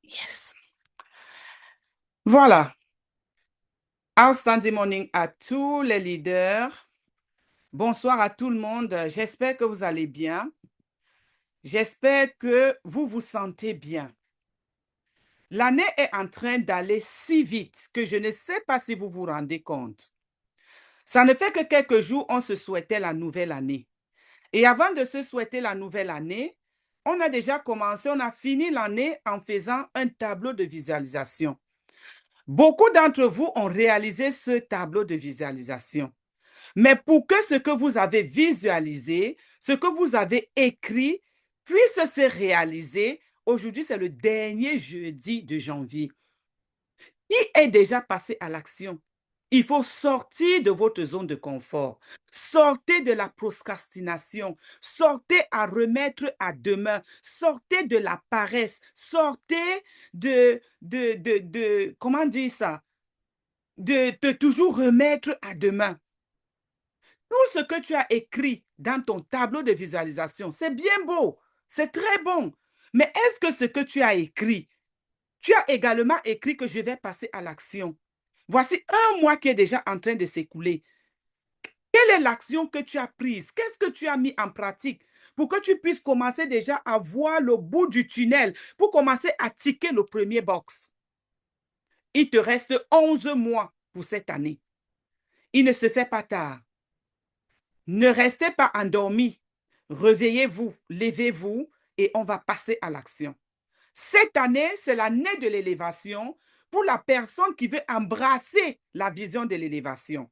Yes. Voilà. Outstanding morning à tous les leaders. Bonsoir à tout le monde. J'espère que vous allez bien. J'espère que vous vous sentez bien. L'année est en train d'aller si vite que je ne sais pas si vous vous rendez compte. Ça ne fait que quelques jours, on se souhaitait la nouvelle année. Et avant de se souhaiter la nouvelle année, on a déjà commencé, on a fini l'année en faisant un tableau de visualisation. Beaucoup d'entre vous ont réalisé ce tableau de visualisation. Mais pour que ce que vous avez visualisé, ce que vous avez écrit, puisse se réaliser, aujourd'hui, c'est le dernier jeudi de janvier. Qui est déjà passé à l'action? Il faut sortir de votre zone de confort. Sortez de la procrastination. Sortez à remettre à demain. Sortez de la paresse. Sortez comment dire ça? De toujours remettre à demain. Tout ce que tu as écrit dans ton tableau de visualisation, c'est bien beau, c'est très bon. Mais est-ce que ce que tu as écrit, tu as également écrit que je vais passer à l'action? Voici un mois qui est déjà en train de s'écouler. Quelle est l'action que tu as prise? Qu'est-ce que tu as mis en pratique pour que tu puisses commencer déjà à voir le bout du tunnel, pour commencer à ticker le premier box? Il te reste 11 mois pour cette année. Il ne se fait pas tard. Ne restez pas endormis. Réveillez-vous, levez-vous et on va passer à l'action. Cette année, c'est l'année de l'élévation pour la personne qui veut embrasser la vision de l'élévation.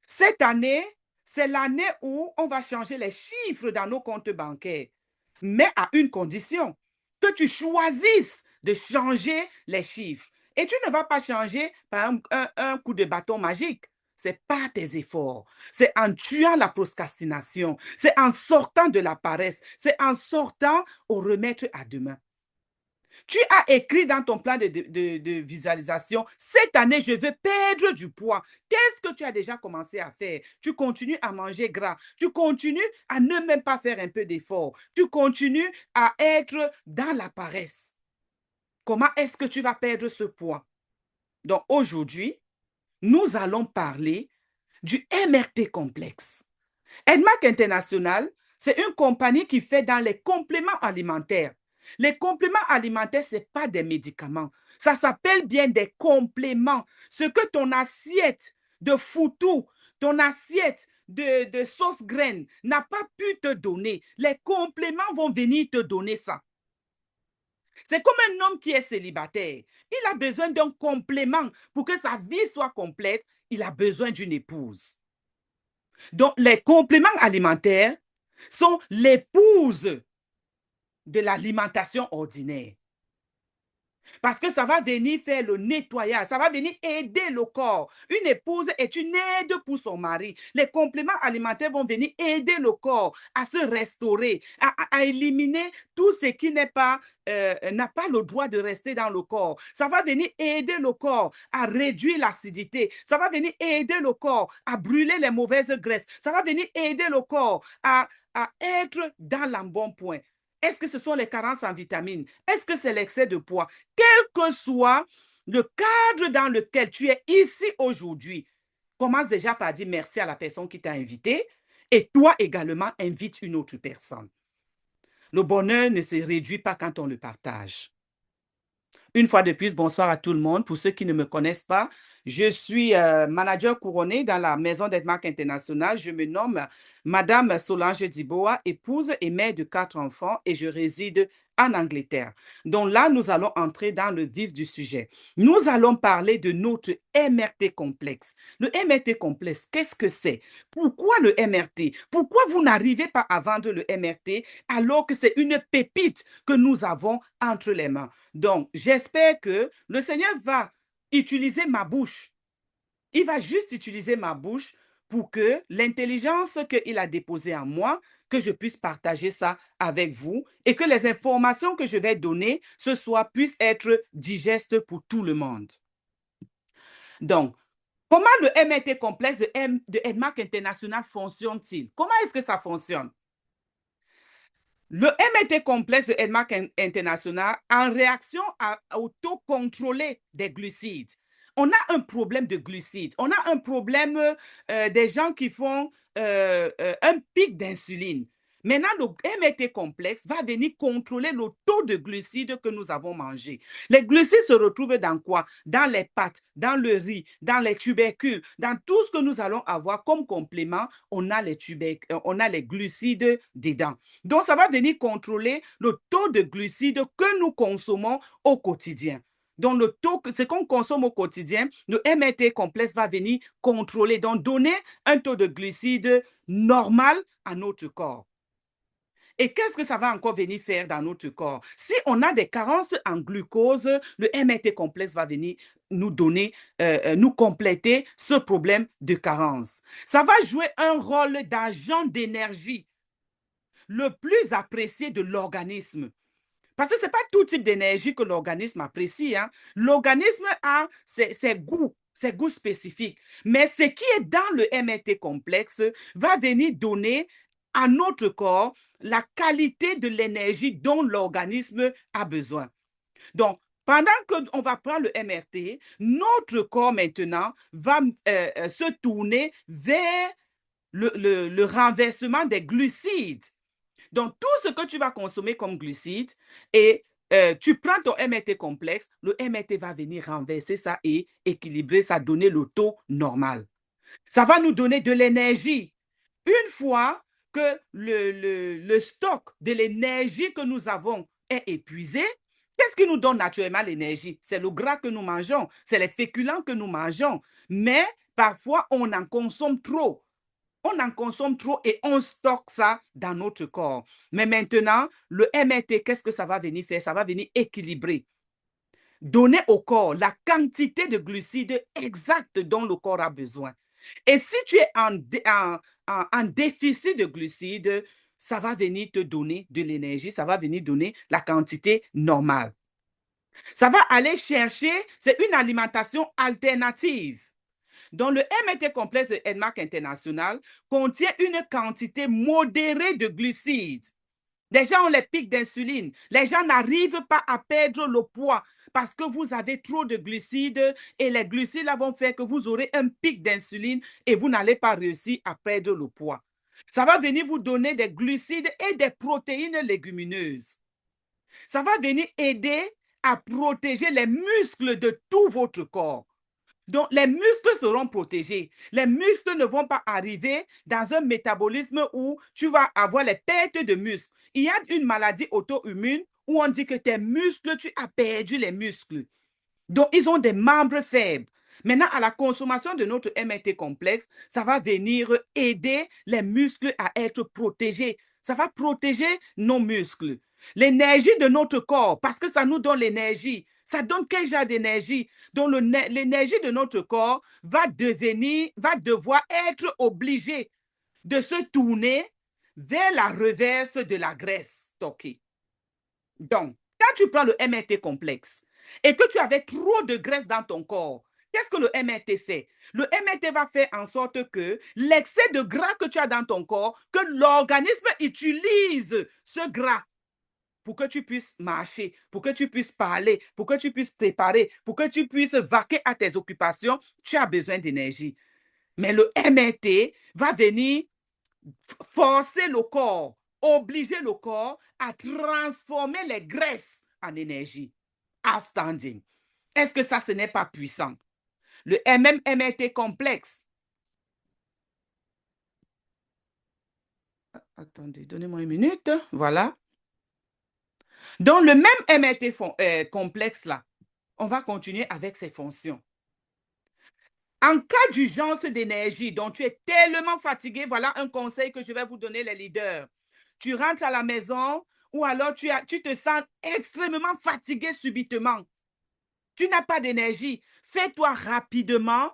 Cette année, c'est l'année où on va changer les chiffres dans nos comptes bancaires, mais à une condition, que tu choisisses de changer les chiffres. Et tu ne vas pas changer par un coup de bâton magique. Ce n'est pas tes efforts. C'est en tuant la procrastination. C'est en sortant de la paresse. C'est en sortant au remettre à demain. Tu as écrit dans ton plan de visualisation, cette année, je veux perdre du poids. Qu'est-ce que tu as déjà commencé à faire? Tu continues à manger gras. Tu continues à ne même pas faire un peu d'effort. Tu continues à être dans la paresse. Comment est-ce que tu vas perdre ce poids? Donc aujourd'hui, nous allons parler du MRT complexe. Edmark International, c'est une compagnie qui fait dans les compléments alimentaires. Les compléments alimentaires, ce n'est pas des médicaments. Ça s'appelle bien des compléments. Ce que ton assiette de foutou, ton assiette de sauce graine n'a pas pu te donner, les compléments vont venir te donner ça. C'est comme un homme qui est célibataire. Il a besoin d'un complément pour que sa vie soit complète. Il a besoin d'une épouse. Donc, les compléments alimentaires sont l'épouse de l'alimentation ordinaire. Parce que ça va venir faire le nettoyage, ça va venir aider le corps. Une épouse est une aide pour son mari. Les compléments alimentaires vont venir aider le corps à se restaurer, à éliminer tout ce qui n'est pas, n'a pas le droit de rester dans le corps. Ça va venir aider le corps à réduire l'acidité. Ça va venir aider le corps à brûler les mauvaises graisses. Ça va venir aider le corps à être dans l'embonpoint. Est-ce que ce sont les carences en vitamines? Est-ce que c'est l'excès de poids? Quel que soit le cadre dans lequel tu es ici aujourd'hui, commence déjà par dire merci à la personne qui t'a invité et toi également invite une autre personne. Le bonheur ne se réduit pas quand on le partage. Une fois de plus, bonsoir à tout le monde. Pour ceux qui ne me connaissent pas, je suis manager couronné dans la maison d'Edmark International. Je me nomme Madame Solange Diboa, épouse et mère de 4 enfants et je réside en Angleterre. Donc là, nous allons entrer dans le vif du sujet. Nous allons parler de notre MRT complexe. Le MRT complexe, qu'est-ce que c'est? Pourquoi le MRT? Pourquoi vous n'arrivez pas à vendre le MRT alors que c'est une pépite que nous avons entre les mains? Donc, j'espère que le Seigneur va utiliser ma bouche. Il va juste utiliser ma bouche pour que l'intelligence qu'il a déposée en moi, que je puisse partager ça avec vous et que les informations que je vais donner ce soir puissent être digestes pour tout le monde. Donc, comment le MRT complexe de Edmark International fonctionne-t-il? Comment est-ce que ça fonctionne? Le MRT complexe de Edmark International en réaction au taux contrôlé des glucides. On a un problème de glucides. On a un problème des gens qui font un pic d'insuline. Maintenant, le MRT complexe va venir contrôler le taux de glucides que nous avons mangé. Les glucides se retrouvent dans quoi? Dans les pâtes, dans le riz, dans les tubercules, dans tout ce que nous allons avoir comme complément, on a on a les glucides dedans. Donc, ça va venir contrôler le taux de glucides que nous consommons au quotidien. Donc, le taux, ce qu'on consomme au quotidien, le MRT complexe va venir contrôler, donc donner un taux de glucides normal à notre corps. Et qu'est-ce que ça va encore venir faire dans notre corps? Si on a des carences en glucose, le MRT complexe va venir nous donner, nous compléter ce problème de carence. Ça va jouer un rôle d'agent d'énergie le plus apprécié de l'organisme. Parce que ce n'est pas tout type d'énergie que l'organisme apprécie. Hein. L'organisme a ses goûts spécifiques. Mais ce qui est dans le MRT complexe va venir donner à notre corps la qualité de l'énergie dont l'organisme a besoin. Donc, pendant qu'on va prendre le MRT, notre corps maintenant va se tourner vers le renversement des glucides. Donc, tout ce que tu vas consommer comme glucides et tu prends ton MRT complexe, le MRT va venir renverser ça et équilibrer ça, donner le taux normal. Ça va nous donner de l'énergie. Une fois que le stock de l'énergie que nous avons est épuisé, qu'est-ce qui nous donne naturellement l'énergie? C'est le gras que nous mangeons, c'est les féculents que nous mangeons. Mais parfois, on en consomme trop. On en consomme trop et on stocke ça dans notre corps. Mais maintenant, le MRT, qu'est-ce que ça va venir faire? Ça va venir équilibrer. Donner au corps la quantité de glucides exacte dont le corps a besoin. Et si tu es en déficit de glucides, ça va venir te donner de l'énergie, ça va venir donner la quantité normale. Ça va aller chercher, c'est une alimentation alternative. Donc, le MRT complexe de Edmark International contient une quantité modérée de glucides. Les gens ont les pics d'insuline. Les gens n'arrivent pas à perdre le poids parce que vous avez trop de glucides et les glucides là vont faire que vous aurez un pic d'insuline et vous n'allez pas réussir à perdre le poids. Ça va venir vous donner des glucides et des protéines légumineuses. Ça va venir aider à protéger les muscles de tout votre corps. Donc, les muscles seront protégés. Les muscles ne vont pas arriver dans un métabolisme où tu vas avoir les pertes de muscles. Il y a une maladie auto-immune où on dit que tes muscles, tu as perdu les muscles. Donc, ils ont des membres faibles. Maintenant, à la consommation de notre MRT complexe, ça va venir aider les muscles à être protégés. Ça va protéger nos muscles. L'énergie de notre corps, parce que ça nous donne l'énergie. Ça donne quel genre d'énergie? Donc, l'énergie de notre corps va devoir être obligée de se tourner vers la reverse de la graisse stockée. Donc, quand tu prends le MRT complexe et que tu avais trop de graisse dans ton corps, qu'est-ce que le MRT fait? Le MRT va faire en sorte que l'excès de gras que tu as dans ton corps, que l'organisme utilise ce gras pour que tu puisses marcher, pour que tu puisses parler, pour que tu puisses préparer, pour que tu puisses vaquer à tes occupations, tu as besoin d'énergie. Mais le MRT va venir forcer le corps, obliger le corps à transformer les graisses en énergie. Outstanding. Est-ce que ça, ce n'est pas puissant? Le MMRT complexe. Attendez, donnez-moi une minute. Voilà. Dans le même MRT complexe là, on va continuer avec ses fonctions. En cas d'urgence d'énergie, dont tu es tellement fatigué, voilà un conseil que je vais vous donner les leaders. Tu rentres à la maison ou alors tu te sens extrêmement fatigué subitement. Tu n'as pas d'énergie. Fais-toi rapidement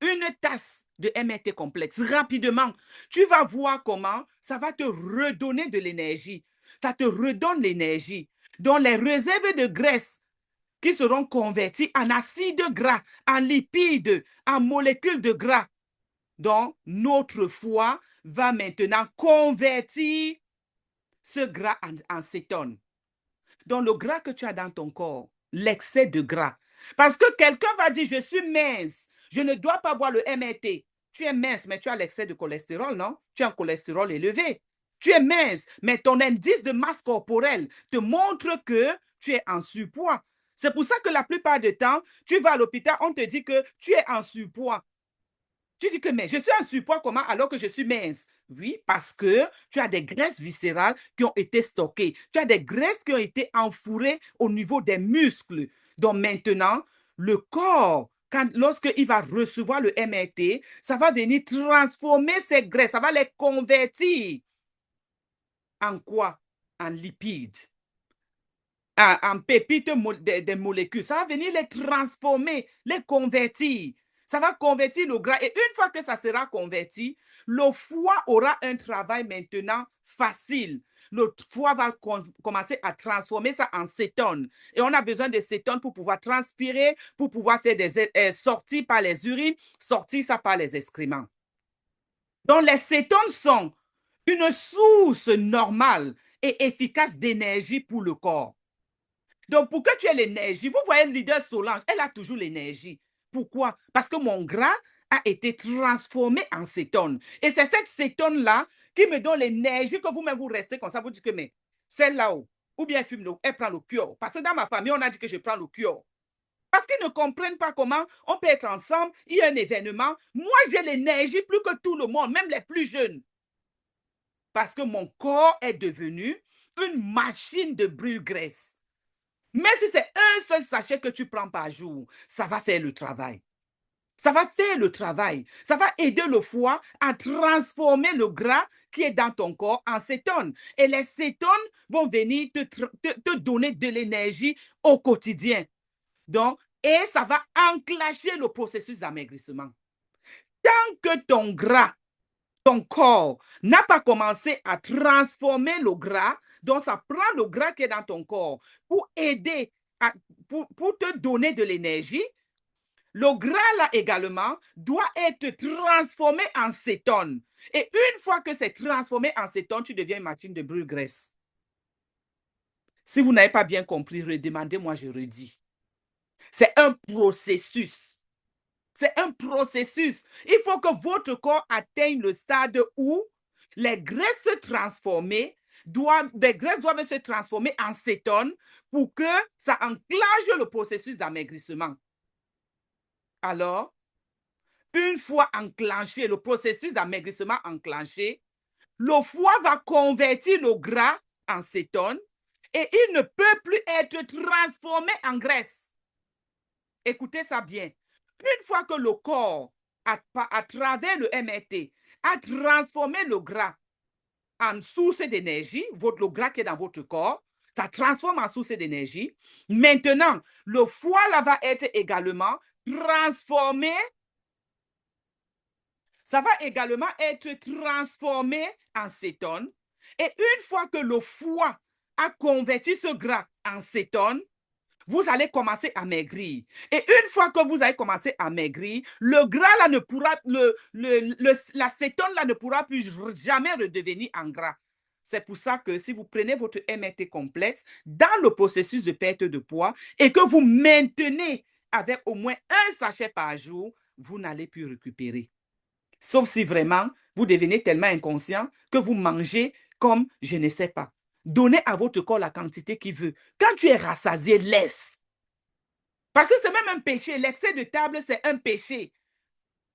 une tasse de MRT complexe. Rapidement. Tu vas voir comment ça va te redonner de l'énergie. Ça te redonne l'énergie. Donc, les réserves de graisse qui seront convertis en acides gras, en lipides, en molécules de gras. Donc, notre foie va maintenant convertir ce gras en cétone. Donc, le gras que tu as dans ton corps, l'excès de gras. Parce que quelqu'un va dire, je suis mince, je ne dois pas boire le MRT. Tu es mince, mais tu as l'excès de cholestérol, non? Tu as un cholestérol élevé. Tu es mince, mais ton indice de masse corporelle te montre que tu es en surpoids. C'est pour ça que la plupart du temps, tu vas à l'hôpital, on te dit que tu es en surpoids. Tu dis que, mais je suis en surpoids comment alors que je suis mince? Oui, parce que tu as des graisses viscérales qui ont été stockées. Tu as des graisses qui ont été enfourées au niveau des muscles. Donc maintenant, le corps, lorsqu'il va recevoir le MRT, ça va venir transformer ces graisses, ça va les convertir en quoi? En lipides, en pépites des molécules. Ça va venir les transformer, les convertir. Ça va convertir le gras. Et une fois que ça sera converti, le foie aura un travail maintenant facile. Le foie va commencer à transformer ça en cétone. Et on a besoin de cétone pour pouvoir transpirer, pour pouvoir faire des sorties par les urines, sortir ça par les excréments. Donc, les cétones sont une source normale et efficace d'énergie pour le corps. Donc, pour que tu aies l'énergie, vous voyez le leader Solange, elle a toujours l'énergie. Pourquoi? Parce que mon gras a été transformé en cétone. Et c'est cette cétone-là qui me donne l'énergie que vous-même vous restez comme ça, vous dites que mais celle-là, ou bien elle prend le cure. Parce que dans ma famille, on a dit que je prends le cure. Parce qu'ils ne comprennent pas comment on peut être ensemble, il y a un événement. Moi, j'ai l'énergie plus que tout le monde, même les plus jeunes. Parce que mon corps est devenu une machine de brûle-graisse. Mais si c'est un seul sachet que tu prends par jour, ça va faire le travail. Ça va faire le travail. Ça va aider le foie à transformer le gras qui est dans ton corps en cétone. Et les cétones vont venir te donner de l'énergie au quotidien. Donc, et ça va enclencher le processus d'amaigrissement. Tant que ton gras, ton corps n'a pas commencé à transformer le gras, donc ça prend le gras qui est dans ton corps pour aider, pour te donner de l'énergie. Le gras là également doit être transformé en cétone. Et une fois que c'est transformé en cétone, tu deviens une machine de brûle-graisse. Si vous n'avez pas bien compris, redemandez-moi, je redis. C'est un processus. C'est un processus. Il faut que votre corps atteigne le stade où les graisses transformées les graisses doivent se transformer en cétone pour que ça enclenche le processus d'amaigrissement. Alors, une fois enclenché, le processus d'amaigrissement enclenché, le foie va convertir le gras en cétone et il ne peut plus être transformé en graisse. Écoutez ça bien. Une fois que le corps, à travers le MRT, a transformé le gras en source d'énergie, le gras qui est dans votre corps, ça transforme en source d'énergie. Maintenant, le foie là va être également transformé. Ça va également être transformé en cétone. Et une fois que le foie a converti ce gras en cétone, vous allez commencer à maigrir. Et une fois que vous allez commencer à maigrir, le gras là ne pourra, la cétone là ne pourra plus jamais redevenir en gras. C'est pour ça que si vous prenez votre MRT complexe dans le processus de perte de poids et que vous maintenez avec au moins un sachet par jour, vous n'allez plus récupérer. Sauf si vraiment vous devenez tellement inconscient que vous mangez comme je ne sais pas. Donnez à votre corps la quantité qu'il veut. Quand tu es rassasié, laisse. Parce que c'est même un péché. L'excès de table, c'est un péché.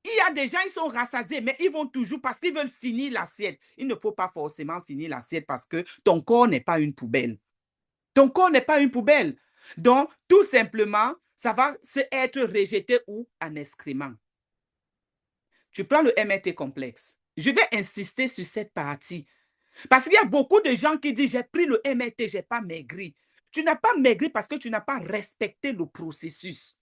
Il y a des gens, ils sont rassasiés, mais ils vont toujours parce qu'ils veulent finir l'assiette. Il ne faut pas forcément finir l'assiette parce que ton corps n'est pas une poubelle. Ton corps n'est pas une poubelle. Donc, tout simplement, ça va être rejeté ou en excrément. Tu prends le MRT complexe. Je vais insister sur cette partie. Parce qu'il y a beaucoup de gens qui disent, j'ai pris le MRT, je n'ai pas maigri. Tu n'as pas maigri parce que tu n'as pas respecté le processus.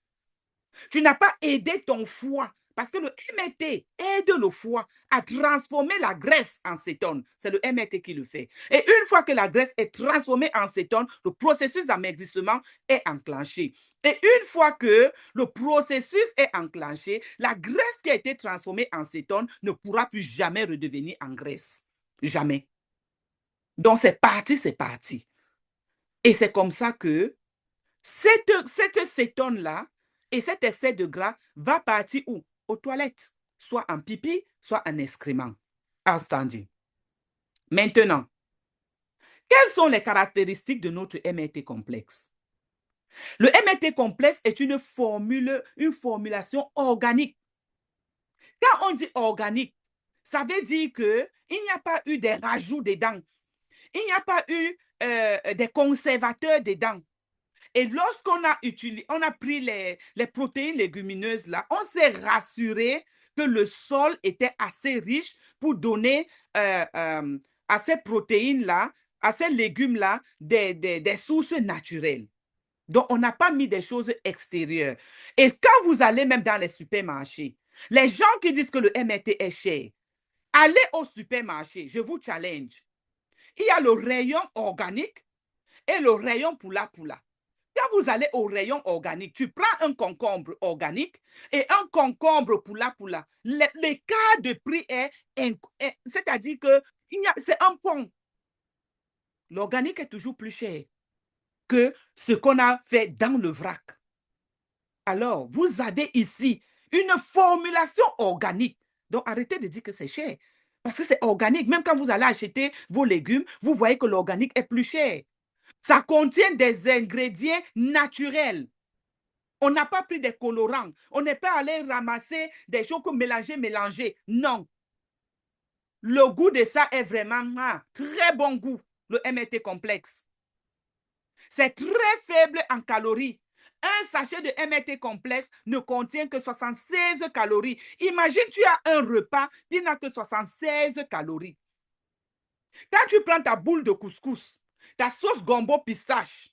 Tu n'as pas aidé ton foie. Parce que le MRT aide le foie à transformer la graisse en cétone. C'est le MRT qui le fait. Et une fois que la graisse est transformée en cétone, le processus d'amaigrissement est enclenché. Et une fois que le processus est enclenché, la graisse qui a été transformée en cétone ne pourra plus jamais redevenir en graisse. Jamais. Donc, c'est parti, c'est parti. Et c'est comme ça que cette cétone-là et cet excès de gras va partir où? Aux toilettes, soit en pipi, soit en excrément. Outstanding. Maintenant, quelles sont les caractéristiques de notre MRT complexe? Le MRT complexe est une formulation organique. Quand on dit organique, ça veut dire qu'il n'y a pas eu des rajouts dedans. Il n'y a pas eu des conservateurs dedans. Et lorsqu'on a pris les protéines légumineuses là, on s'est rassuré que le sol était assez riche pour donner à ces protéines-là, à ces légumes-là, des sources naturelles. Donc, on n'a pas mis des choses extérieures. Et quand vous allez même dans les supermarchés, les gens qui disent que le MRT est cher, allez au supermarché, je vous challenge. Il y a le rayon organique et le rayon poula-poula. Quand vous allez au rayon organique, tu prends un concombre organique et un concombre poula-poula. L'écart de prix c'est-à-dire que c'est un pont. L'organique est toujours plus cher que ce qu'on a fait dans le vrac. Alors, vous avez ici une formulation organique. Donc, arrêtez de dire que c'est cher. Parce que c'est organique. Même quand vous allez acheter vos légumes, vous voyez que l'organique est plus cher. Ça contient des ingrédients naturels. On n'a pas pris des colorants. On n'est pas allé ramasser des choses que mélanger. Non. Le goût de ça est vraiment très bon goût, le MRT complexe. C'est très faible en calories. Un sachet de MRT complexe ne contient que 76 calories. Imagine, tu as un repas qui n'a que 76 calories. Quand tu prends ta boule de couscous, ta sauce gombo pistache,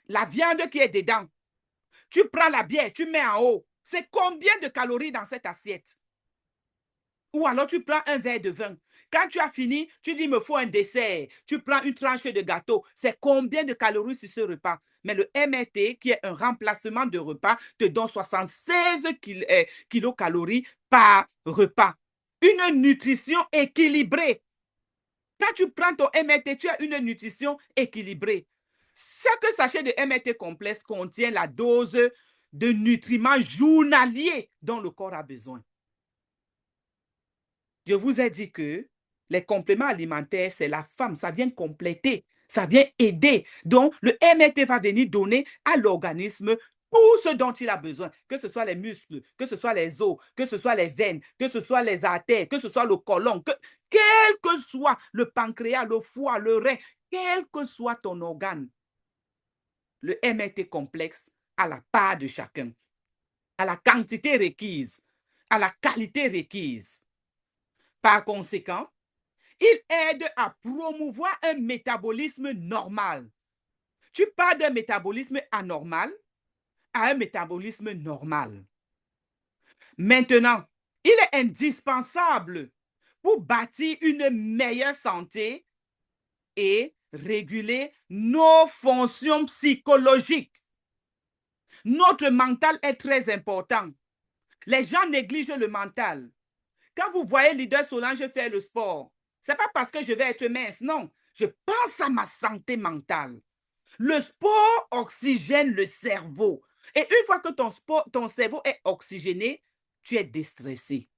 la viande qui est dedans, tu prends la bière, tu mets en haut. C'est combien de calories dans cette assiette? Ou alors tu prends un verre de vin. Quand tu as fini, tu dis, il me faut un dessert. Tu prends une tranche de gâteau. C'est combien de calories sur ce repas? Mais le MRT, qui est un remplacement de repas, te donne 76 kilocalories par repas. Une nutrition équilibrée. Quand tu prends ton MRT, tu as une nutrition équilibrée. Chaque sachet de MRT complexe contient la dose de nutriments journaliers dont le corps a besoin. Je vous ai dit que les compléments alimentaires, c'est la femme, ça vient compléter, ça vient aider. Donc, le MRT va venir donner à l'organisme tout ce dont il a besoin, que ce soit les muscles, que ce soit les os, que ce soit les veines, que ce soit les artères, que ce soit le côlon, quel que soit le pancréas, le foie, le rein, quel que soit ton organe, le MRT complexe a la part de chacun, à la quantité requise, à la qualité requise. Par conséquent, il aide à promouvoir un métabolisme normal. Tu pars d'un métabolisme anormal à un métabolisme normal. Maintenant, il est indispensable pour bâtir une meilleure santé et réguler nos fonctions psychologiques. Notre mental est très important. Les gens négligent le mental. Quand vous voyez Leader Solange faire le sport, ce n'est pas parce que je vais être mince, non. Je pense à ma santé mentale. Le sport oxygène le cerveau. Et une fois que ton cerveau est oxygéné, tu es déstressé.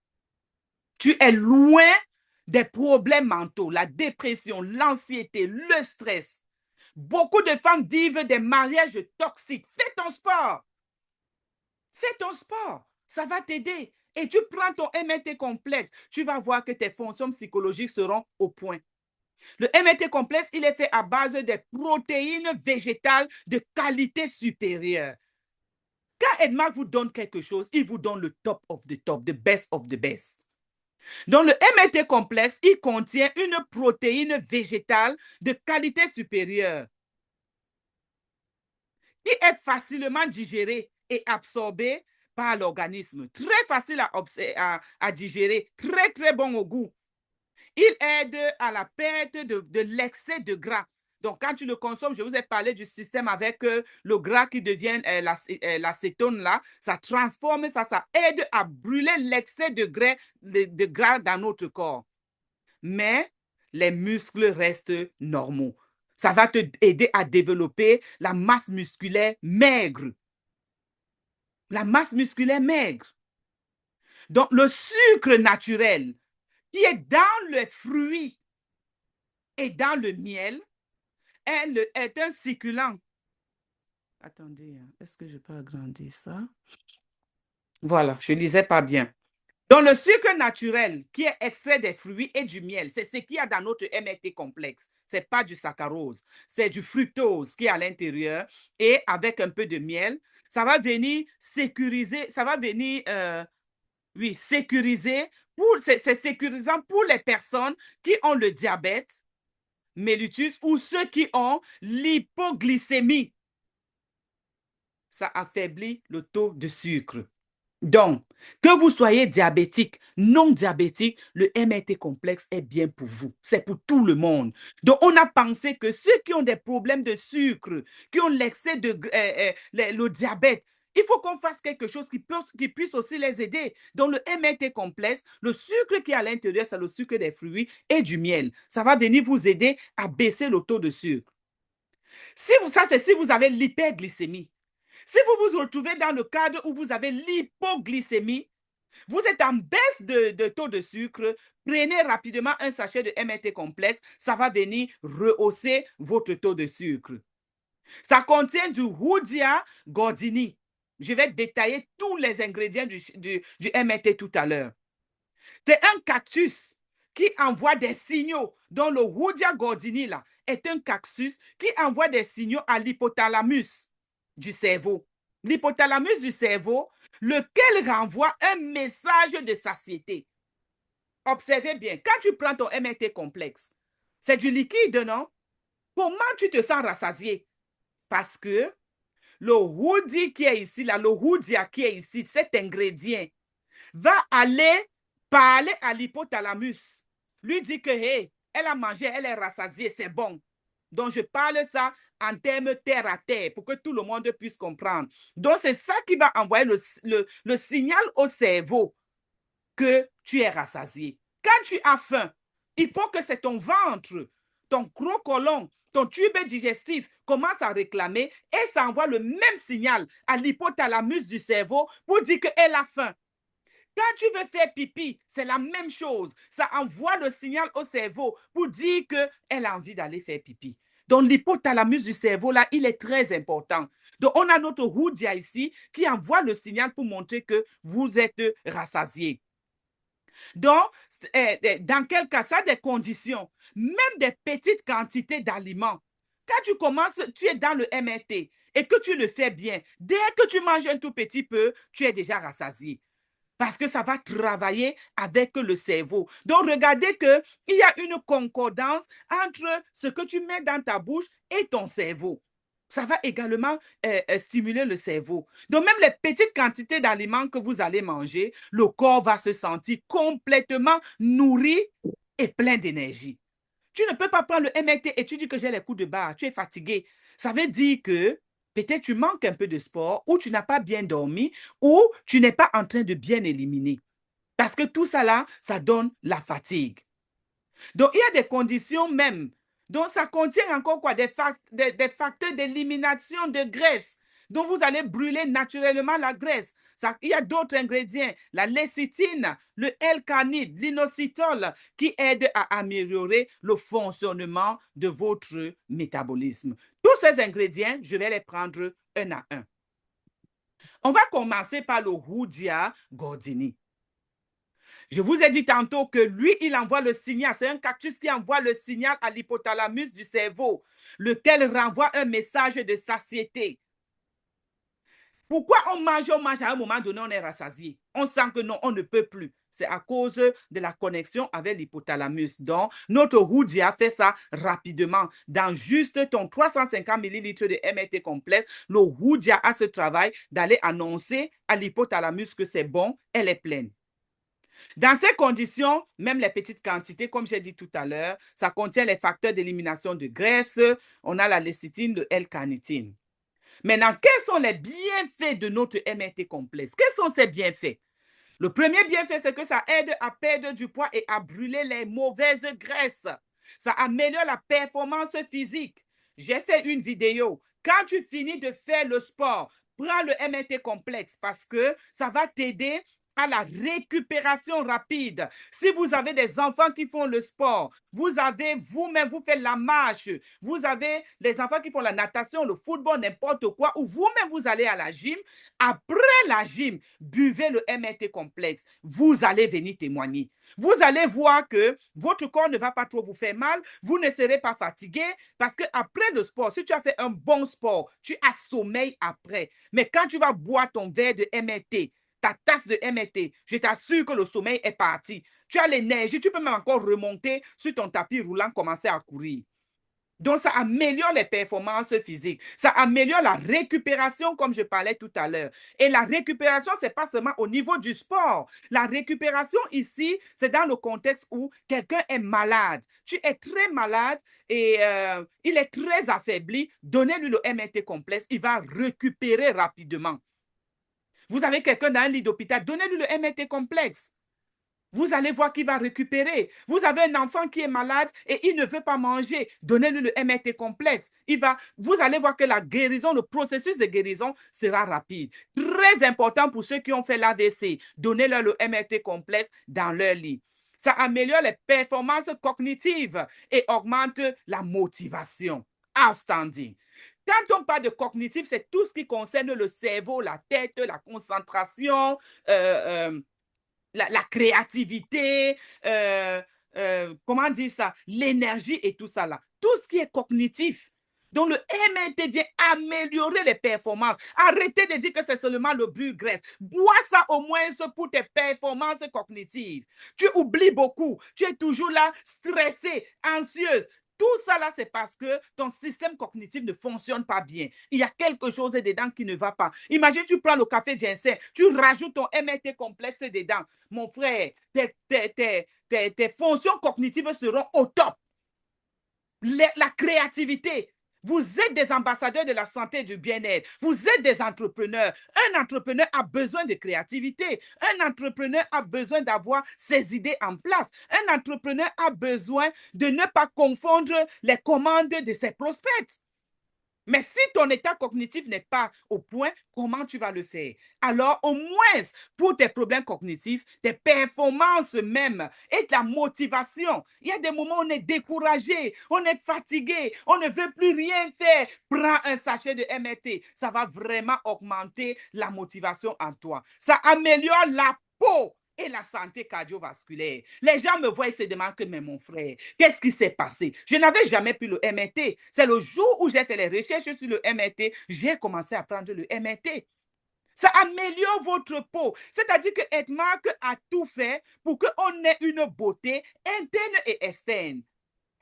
Tu es loin des problèmes mentaux, la dépression, l'anxiété, le stress. Beaucoup de femmes vivent des mariages toxiques. Fais ton sport. Fais ton sport. Ça va t'aider. Et tu prends ton MRT complexe. Tu vas voir que tes fonctions psychologiques seront au point. Le MRT complexe, il est fait à base des protéines végétales de qualité supérieure. Quand Edmark vous donne quelque chose, il vous donne le top of the top, the best of the best. Donc, le MRT complexe, il contient une protéine végétale de qualité supérieure qui est facilement digérée et absorbée par l'organisme. Très facile à digérer, très, très bon au goût. Il aide à la perte de l'excès de gras. Donc, quand tu le consommes, je vous ai parlé du système avec le gras qui devient l'acétone là, ça transforme, ça aide à brûler l'excès de gras dans notre corps. Mais les muscles restent normaux. Ça va te aider à développer la masse musculaire maigre. La masse musculaire maigre. Donc, le sucre naturel qui est dans les fruits et dans le miel est un succulent. Attendez, est-ce que je peux agrandir ça? Voilà, je ne lisais pas bien. Donc, le sucre naturel qui est extrait des fruits et du miel, c'est ce qu'il y a dans notre MRT complexe. Ce n'est pas du saccharose, c'est du fructose qui est à l'intérieur et avec un peu de miel, ça va venir sécuriser, ça va venir, oui, sécuriser, c'est sécurisant pour les personnes qui ont le diabète mellitus ou ceux qui ont l'hypoglycémie. Ça affaiblit le taux de sucre. Donc, que vous soyez diabétique, non diabétique, le MRT complexe est bien pour vous. C'est pour tout le monde. Donc, on a pensé que ceux qui ont des problèmes de sucre, qui ont l'excès de le diabète, il faut qu'on fasse quelque chose qui puisse aussi les aider. Donc, le MRT complexe, le sucre qui est à l'intérieur, c'est le sucre des fruits et du miel. Ça va venir vous aider à baisser le taux de sucre. Ça, c'est si vous avez l'hyperglycémie. Si vous vous retrouvez dans le cadre où vous avez l'hypoglycémie, vous êtes en baisse de taux de sucre, prenez rapidement un sachet de MRT complexe, ça va venir rehausser votre taux de sucre. Ça contient du Hoodia gordini. Je vais détailler tous les ingrédients du MRT tout à l'heure. C'est un cactus qui envoie des signaux, dont le Hoodia gordini là, est un cactus qui envoie des signaux à l'hypothalamus du cerveau. L'hypothalamus du cerveau, lequel renvoie un message de satiété. Observez bien, quand tu prends ton MRT complexe, c'est du liquide, non? Comment tu te sens rassasié? Parce que le Hoodia qui est ici, là, le Hoodia qui est ici, cet ingrédient, va aller parler à l'hypothalamus. Lui dit que, hey, elle a mangé, elle est rassasiée, c'est bon. Donc, je parle ça en termes terre à terre pour que tout le monde puisse comprendre. Donc, c'est ça qui va envoyer le signal au cerveau que tu es rassasié. Quand tu as faim, il faut que c'est ton ventre, ton gros côlon, ton tube digestif commence à réclamer et ça envoie le même signal à l'hypothalamus du cerveau pour dire qu'elle a faim. Quand tu veux faire pipi, c'est la même chose. Ça envoie le signal au cerveau pour dire qu'elle a envie d'aller faire pipi. Donc, l'hypothalamus du cerveau, là, il est très important. Donc, on a notre Hoodia ici qui envoie le signal pour montrer que vous êtes rassasié. Donc, dans quel cas, ça a des conditions, même des petites quantités d'aliments. Quand tu commences, tu es dans le MRT et que tu le fais bien, dès que tu manges un tout petit peu, tu es déjà rassasié. Parce que ça va travailler avec le cerveau. Donc, regardez qu'il y a une concordance entre ce que tu mets dans ta bouche et ton cerveau. Ça va également stimuler le cerveau. Donc, même les petites quantités d'aliments que vous allez manger, le corps va se sentir complètement nourri et plein d'énergie. Tu ne peux pas prendre le MRT et tu dis que j'ai les coups de barre, tu es fatigué. Ça veut dire que peut-être tu manques un peu de sport ou tu n'as pas bien dormi ou tu n'es pas en train de bien éliminer. Parce que tout ça là, ça donne la fatigue. Donc, il y a des conditions même. Donc, ça contient encore quoi? Des facteurs d'élimination de graisse. Donc, vous allez brûler naturellement la graisse. Il y a d'autres ingrédients, la lécithine, le L-carnite, l'inositol, qui aident à améliorer le fonctionnement de votre métabolisme. Tous ces ingrédients, je vais les prendre un à un. On va commencer par le Hoodia gordini. Je vous ai dit tantôt que lui, il envoie le signal. C'est un cactus qui envoie le signal à l'hypothalamus du cerveau, lequel renvoie un message de satiété. Pourquoi on mange à un moment donné, on est rassasié. On sent que non, on ne peut plus. C'est à cause de la connexion avec l'hypothalamus. Donc, notre Hoodia fait ça rapidement. Dans juste ton 350 ml de MRT complexe, le Hoodia a ce travail d'aller annoncer à l'hypothalamus que c'est bon, elle est pleine. Dans ces conditions, même les petites quantités, comme j'ai dit tout à l'heure, ça contient les facteurs d'élimination de graisse, on a la lécithine, le L-carnitine. Maintenant, quels sont les bienfaits de notre MRT complexe? Quels sont ces bienfaits? Le premier bienfait, c'est que ça aide à perdre du poids et à brûler les mauvaises graisses. Ça améliore la performance physique. J'ai fait une vidéo. Quand tu finis de faire le sport, prends le MRT complexe parce que ça va t'aider à la récupération rapide. Si vous avez des enfants qui font le sport, vous avez vous-même, vous faites la marche, vous avez des enfants qui font la natation, le football, n'importe quoi, ou vous-même, vous allez à la gym, après la gym, buvez le MRT complexe. Vous allez venir témoigner. Vous allez voir que votre corps ne va pas trop vous faire mal, vous ne serez pas fatigué parce que après le sport, si tu as fait un bon sport, tu as sommeil après. Mais quand tu vas boire ton verre de MRT, ta tasse de MRT, je t'assure que le sommeil est parti. Tu as l'énergie, tu peux même encore remonter sur ton tapis roulant, commencer à courir. Donc, ça améliore les performances physiques. Ça améliore la récupération, comme je parlais tout à l'heure. Et la récupération, ce n'est pas seulement au niveau du sport. La récupération ici, c'est dans le contexte où quelqu'un est malade. Tu es très malade et il est très affaibli. Donnez-lui le MRT complexe. Il va récupérer rapidement. Vous avez quelqu'un dans un lit d'hôpital. Donnez-lui le MRT complexe. Vous allez voir qu'il va récupérer. Vous avez un enfant qui est malade et il ne veut pas manger. Donnez-lui le MRT complexe. Vous allez voir que la guérison, le processus de guérison sera rapide. Très important pour ceux qui ont fait l'AVC. Donnez-leur le MRT complexe dans leur lit. Ça améliore les performances cognitives et augmente la motivation. Outstanding. Quand on parle de cognitif, c'est tout ce qui concerne le cerveau, la tête, la concentration, la créativité, comment dire ça, l'énergie et tout ça là. Tout ce qui est cognitif. Donc, le MRT vient améliorer les performances. Arrêtez de dire que c'est seulement le but graisse. Bois ça au moins pour tes performances cognitives. Tu oublies beaucoup. Tu es toujours là, stressé, anxieuse. Tout ça là, c'est parce que ton système cognitif ne fonctionne pas bien. Il y a quelque chose dedans qui ne va pas. Imagine, tu prends le café ginseng, tu rajoutes ton MRT complexe dedans. Mon frère, tes fonctions cognitives seront au top. La créativité. Vous êtes des ambassadeurs de la santé et du bien-être. Vous êtes des entrepreneurs. Un entrepreneur a besoin de créativité. Un entrepreneur a besoin d'avoir ses idées en place. Un entrepreneur a besoin de ne pas confondre les commandes de ses prospects. Mais si ton état cognitif n'est pas au point, comment tu vas le faire? Alors, au moins, pour tes problèmes cognitifs, tes performances même et ta motivation, il y a des moments où on est découragé, on est fatigué, on ne veut plus rien faire. Prends un sachet de MRT. Ça va vraiment augmenter la motivation en toi. Ça améliore la peau et la santé cardiovasculaire. Les gens me voient et se demandent que, mais mon frère, qu'est-ce qui s'est passé? Je n'avais jamais pris le MRT. C'est le jour où j'ai fait les recherches sur le MRT, j'ai commencé à prendre le MRT. Ça améliore votre peau. C'est-à-dire que Edmark a tout fait pour qu'on ait une beauté interne et externe.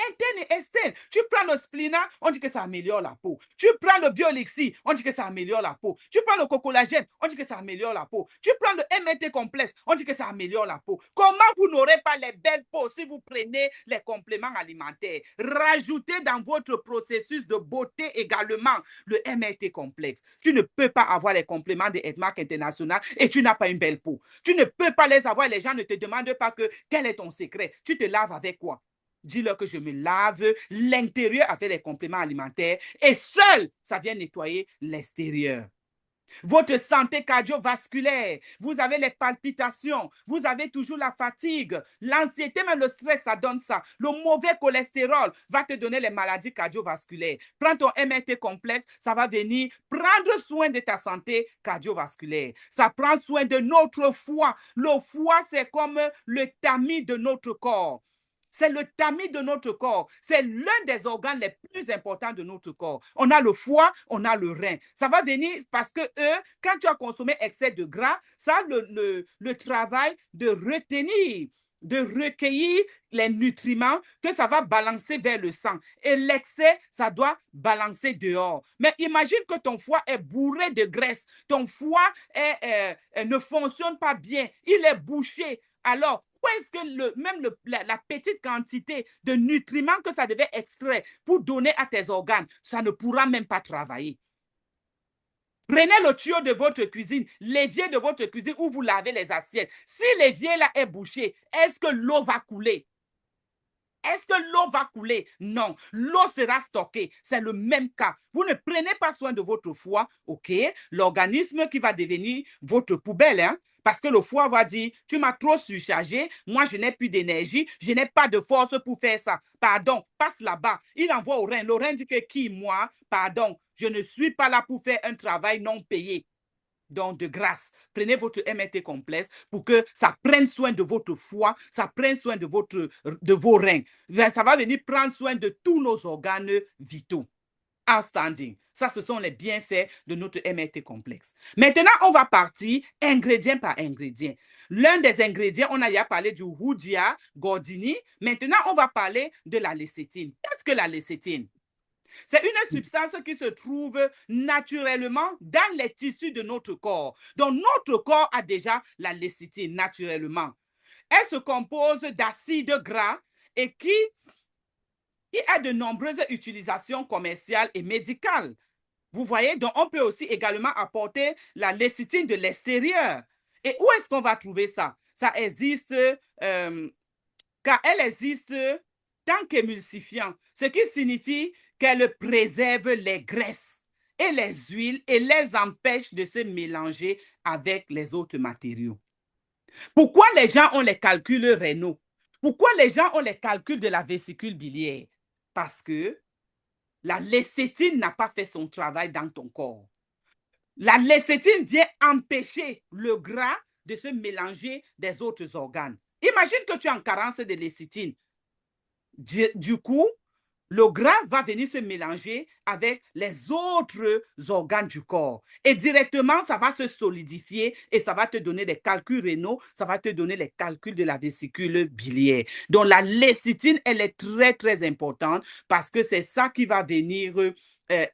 Interne et externe. Tu prends le splina, on dit que ça améliore la peau. Tu prends le Biolexi, on dit que ça améliore la peau. Tu prends le cocolagène, on dit que ça améliore la peau. Tu prends le MRT complexe, on dit que ça améliore la peau. Comment vous n'aurez pas les belles peaux si vous prenez les compléments alimentaires? Rajoutez dans votre processus de beauté également le MRT complexe. Tu ne peux pas avoir les compléments de Edmark International et tu n'as pas une belle peau. Tu ne peux pas les avoir, les gens ne te demandent pas quel est ton secret. Tu te laves avec quoi? Dis-leur que je me lave l'intérieur avec les compléments alimentaires et seul, ça vient nettoyer l'extérieur. Votre santé cardiovasculaire, vous avez les palpitations, vous avez toujours la fatigue, l'anxiété, même le stress, ça donne ça. Le mauvais cholestérol va te donner les maladies cardiovasculaires. Prends ton MRT complexe, ça va venir prendre soin de ta santé cardiovasculaire. Ça prend soin de notre foie. Le foie, c'est comme le tamis de notre corps. C'est le tamis de notre corps. C'est l'un des organes les plus importants de notre corps. On a le foie, on a le rein. Ça va venir parce que quand tu as consommé excès de gras, ça a le travail de retenir, de recueillir les nutriments que ça va balancer vers le sang. Et l'excès, ça doit balancer dehors. Mais imagine que ton foie est bourré de graisse. Ton foie ne fonctionne pas bien. Il est bouché. Alors, où est-ce que la petite quantité de nutriments que ça devait extraire pour donner à tes organes, ça ne pourra même pas travailler? Prenez le tuyau de votre cuisine, l'évier de votre cuisine où vous lavez les assiettes. Si l'évier là est bouché, est-ce que l'eau va couler? Est-ce que l'eau va couler? Non. L'eau sera stockée. C'est le même cas. Vous ne prenez pas soin de votre foie, ok? L'organisme qui va devenir votre poubelle, hein? Parce que le foie va dire, tu m'as trop surchargé, moi je n'ai plus d'énergie, je n'ai pas de force pour faire ça. Pardon, passe là-bas. Il envoie au rein. Le rein dit que qui, moi? Pardon, je ne suis pas là pour faire un travail non payé. Donc, de grâce, prenez votre MRT complexe pour que ça prenne soin de votre foie, ça prenne soin de vos reins. Ça va venir prendre soin de tous nos organes vitaux. Outstanding. Ça, ce sont les bienfaits de notre MRT complexe. Maintenant, on va partir ingrédient par ingrédient. L'un des ingrédients, on a déjà parlé du Hoodia Gordini. Maintenant, on va parler de la lécithine. Qu'est-ce que la lécithine? C'est une substance qui se trouve naturellement dans les tissus de notre corps. Donc, notre corps a déjà la lécithine naturellement. Elle se compose d'acides gras et qui a de nombreuses utilisations commerciales et médicales. Vous voyez, donc on peut aussi également apporter la lécithine de l'extérieur. Et où est-ce qu'on va trouver ça? Ça existe, car elle existe tant qu'émulsifiant, ce qui signifie qu'elle préserve les graisses et les huiles et les empêche de se mélanger avec les autres matériaux. Pourquoi les gens ont les calculs rénaux? Pourquoi les gens ont les calculs de la vésicule biliaire? Parce que la lécithine n'a pas fait son travail dans ton corps. La lécithine vient empêcher le gras de se mélanger des autres organes. Imagine que tu es en carence de lécithine. Du coup, le gras va venir se mélanger avec les autres organes du corps. Et directement, ça va se solidifier et ça va te donner des calculs rénaux, ça va te donner les calculs de la vésicule biliaire. Donc, la lécithine, elle est très, très importante parce que c'est ça qui va venir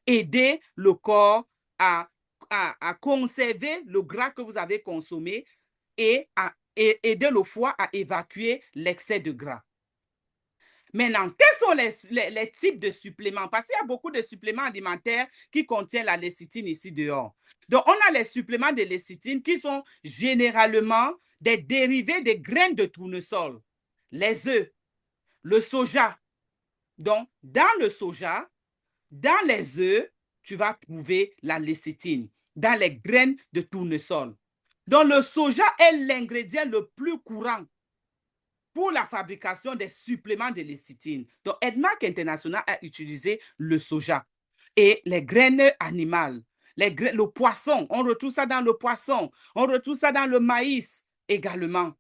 aider le corps à conserver le gras que vous avez consommé et à aider le foie à évacuer l'excès de gras. Maintenant, quels sont les types de suppléments? Parce qu'il y a beaucoup de suppléments alimentaires qui contiennent la lécithine ici dehors. Donc, on a les suppléments de lécithine qui sont généralement des dérivés des graines de tournesol, les œufs, le soja. Donc, dans le soja, dans les œufs, tu vas trouver la lécithine, dans les graines de tournesol. Donc, le soja est l'ingrédient le plus courant pour la fabrication des suppléments de lécithine. Donc, Edmark International a utilisé le soja et les graines animales, le poisson. On retrouve ça dans le poisson. On retrouve ça dans le maïs également.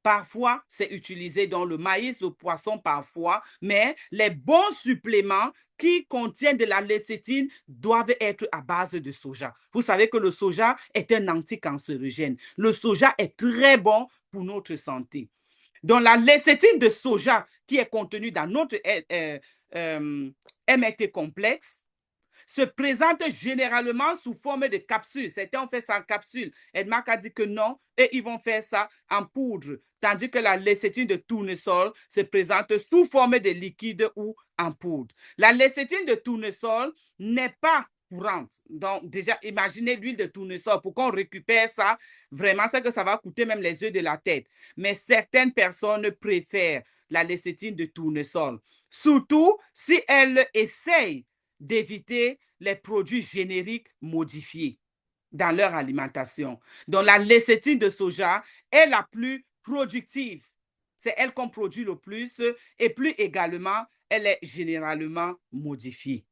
Parfois, c'est utilisé dans le maïs, le poisson parfois, mais les bons suppléments qui contiennent de la lécithine doivent être à base de soja. Vous savez que le soja est un anticancérogène. Le soja est très bon pour notre santé. Donc, la lécithine de soja qui est contenue dans notre MRT complexe se présente généralement sous forme de capsules. Certains ont fait ça en capsule. Edmark a dit que non, et ils vont faire ça en poudre. Tandis que la lécithine de tournesol se présente sous forme de liquide ou en poudre. La lécithine de tournesol n'est pas courante. Donc, déjà, imaginez l'huile de tournesol. Pour qu'on récupère ça, vraiment, c'est que ça va coûter même les yeux de la tête. Mais certaines personnes préfèrent la lécithine de tournesol. Surtout si elles essayent d'éviter les produits génériques modifiés dans leur alimentation. Donc, la lécithine de soja est la plus productive. C'est elle qu'on produit le plus et plus également, elle est généralement modifiée.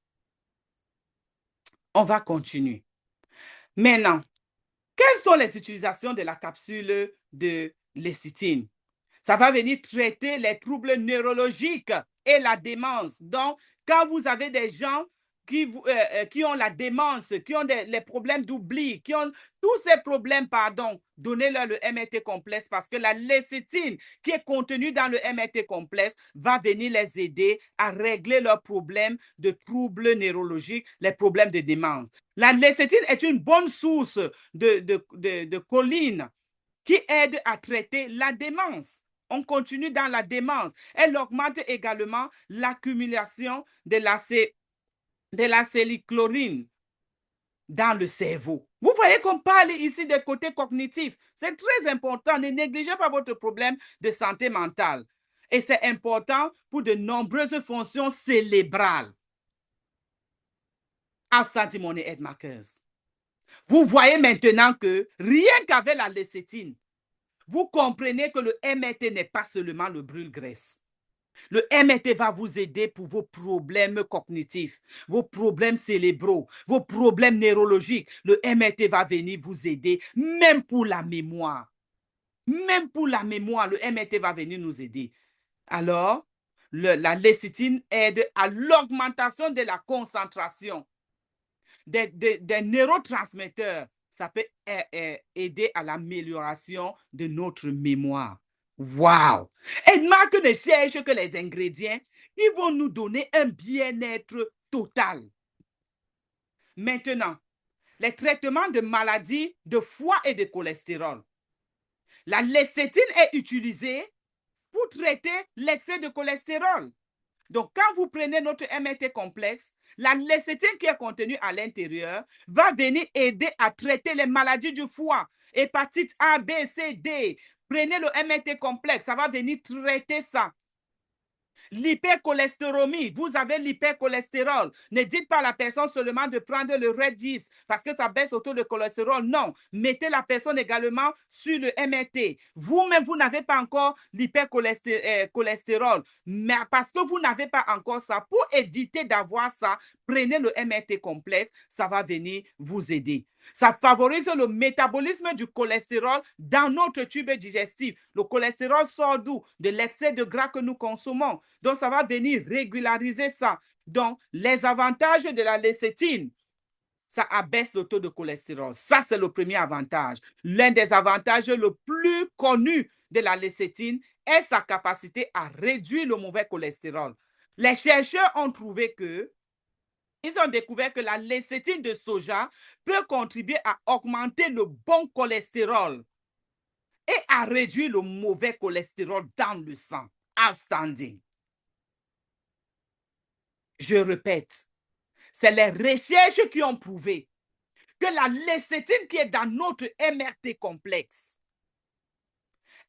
On va continuer. Maintenant, quelles sont les utilisations de la capsule de lécithine? Ça va venir traiter les troubles neurologiques et la démence. Donc, quand vous avez des gens qui ont la démence, qui ont les problèmes d'oubli, qui ont tous ces problèmes, pardon, donnez-leur le MRT complexe parce que la lécithine qui est contenue dans le MRT complexe va venir les aider à régler leurs problèmes de troubles neurologiques, les problèmes de démence. La lécithine est une bonne source de choline qui aide à traiter la démence. On continue dans la démence. Elle augmente également l'accumulation de l'acétylcholine dans le cerveau. Vous voyez qu'on parle ici des côtés cognitifs. C'est très important. Ne négligez pas votre problème de santé mentale. Et c'est important pour de nombreuses fonctions cérébrales. Absent-money head markers. Vous voyez maintenant que rien qu'avec la lécithine, vous comprenez que le MRT n'est pas seulement le brûle-graisse. Le MRT va vous aider pour vos problèmes cognitifs, vos problèmes cérébraux, vos problèmes neurologiques. Le MRT va venir vous aider, même pour la mémoire. Même pour la mémoire, le MRT va venir nous aider. Alors, la lécithine aide à l'augmentation de la concentration des neurotransmetteurs. Ça peut aider à l'amélioration de notre mémoire. Wow! Edmark ne cherche que les ingrédients qui vont nous donner un bien-être total. Maintenant, les traitements de maladies de foie et de cholestérol. La lécithine est utilisée pour traiter l'excès de cholestérol. Donc, quand vous prenez notre MRT complexe, la lécithine qui est contenue à l'intérieur va venir aider à traiter les maladies du foie, hépatite A, B, C, D. Prenez le MRT complexe, ça va venir traiter ça. L'hypercholestérolemie, vous avez l'hypercholestérol. Ne dites pas à la personne seulement de prendre le Red 10 parce que ça baisse autour de cholestérol. Non, mettez la personne également sur le MRT. Vous-même, vous n'avez pas encore l'hypercholestérol, mais parce que vous n'avez pas encore ça, pour éviter d'avoir ça, prenez le MRT complexe, ça va venir vous aider. Ça favorise le métabolisme du cholestérol dans notre tube digestif. Le cholestérol sort d'où? De l'excès de gras que nous consommons. Donc, ça va venir régulariser ça. Donc, les avantages de la lécithine, ça abaisse le taux de cholestérol. Ça, c'est le premier avantage. L'un des avantages le plus connus de la lécithine est sa capacité à réduire le mauvais cholestérol. Les chercheurs ont trouvé que ils ont découvert que la lécithine de soja peut contribuer à augmenter le bon cholestérol et à réduire le mauvais cholestérol dans le sang. Outstanding. Je répète, c'est les recherches qui ont prouvé que la lécithine qui est dans notre MRT complexe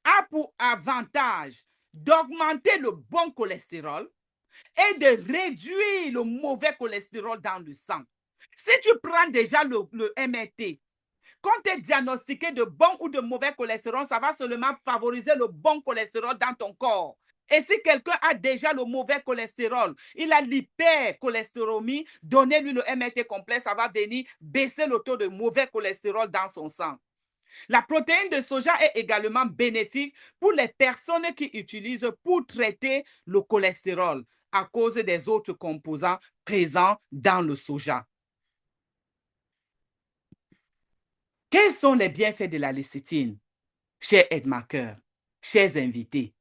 a pour avantage d'augmenter le bon cholestérol et de réduire le mauvais cholestérol dans le sang. Si tu prends déjà le MRT, quand tu es diagnostiqué de bon ou de mauvais cholestérol, ça va seulement favoriser le bon cholestérol dans ton corps. Et si quelqu'un a déjà le mauvais cholestérol, il a l'hypercholestérolemie, donnez-lui le MRT complet, ça va venir baisser le taux de mauvais cholestérol dans son sang. La protéine de soja est également bénéfique pour les personnes qui utilisent pour traiter le cholestérol à cause des autres composants présents dans le soja. Quels sont les bienfaits de la lécithine, chers aide-marqueurs, chers invités?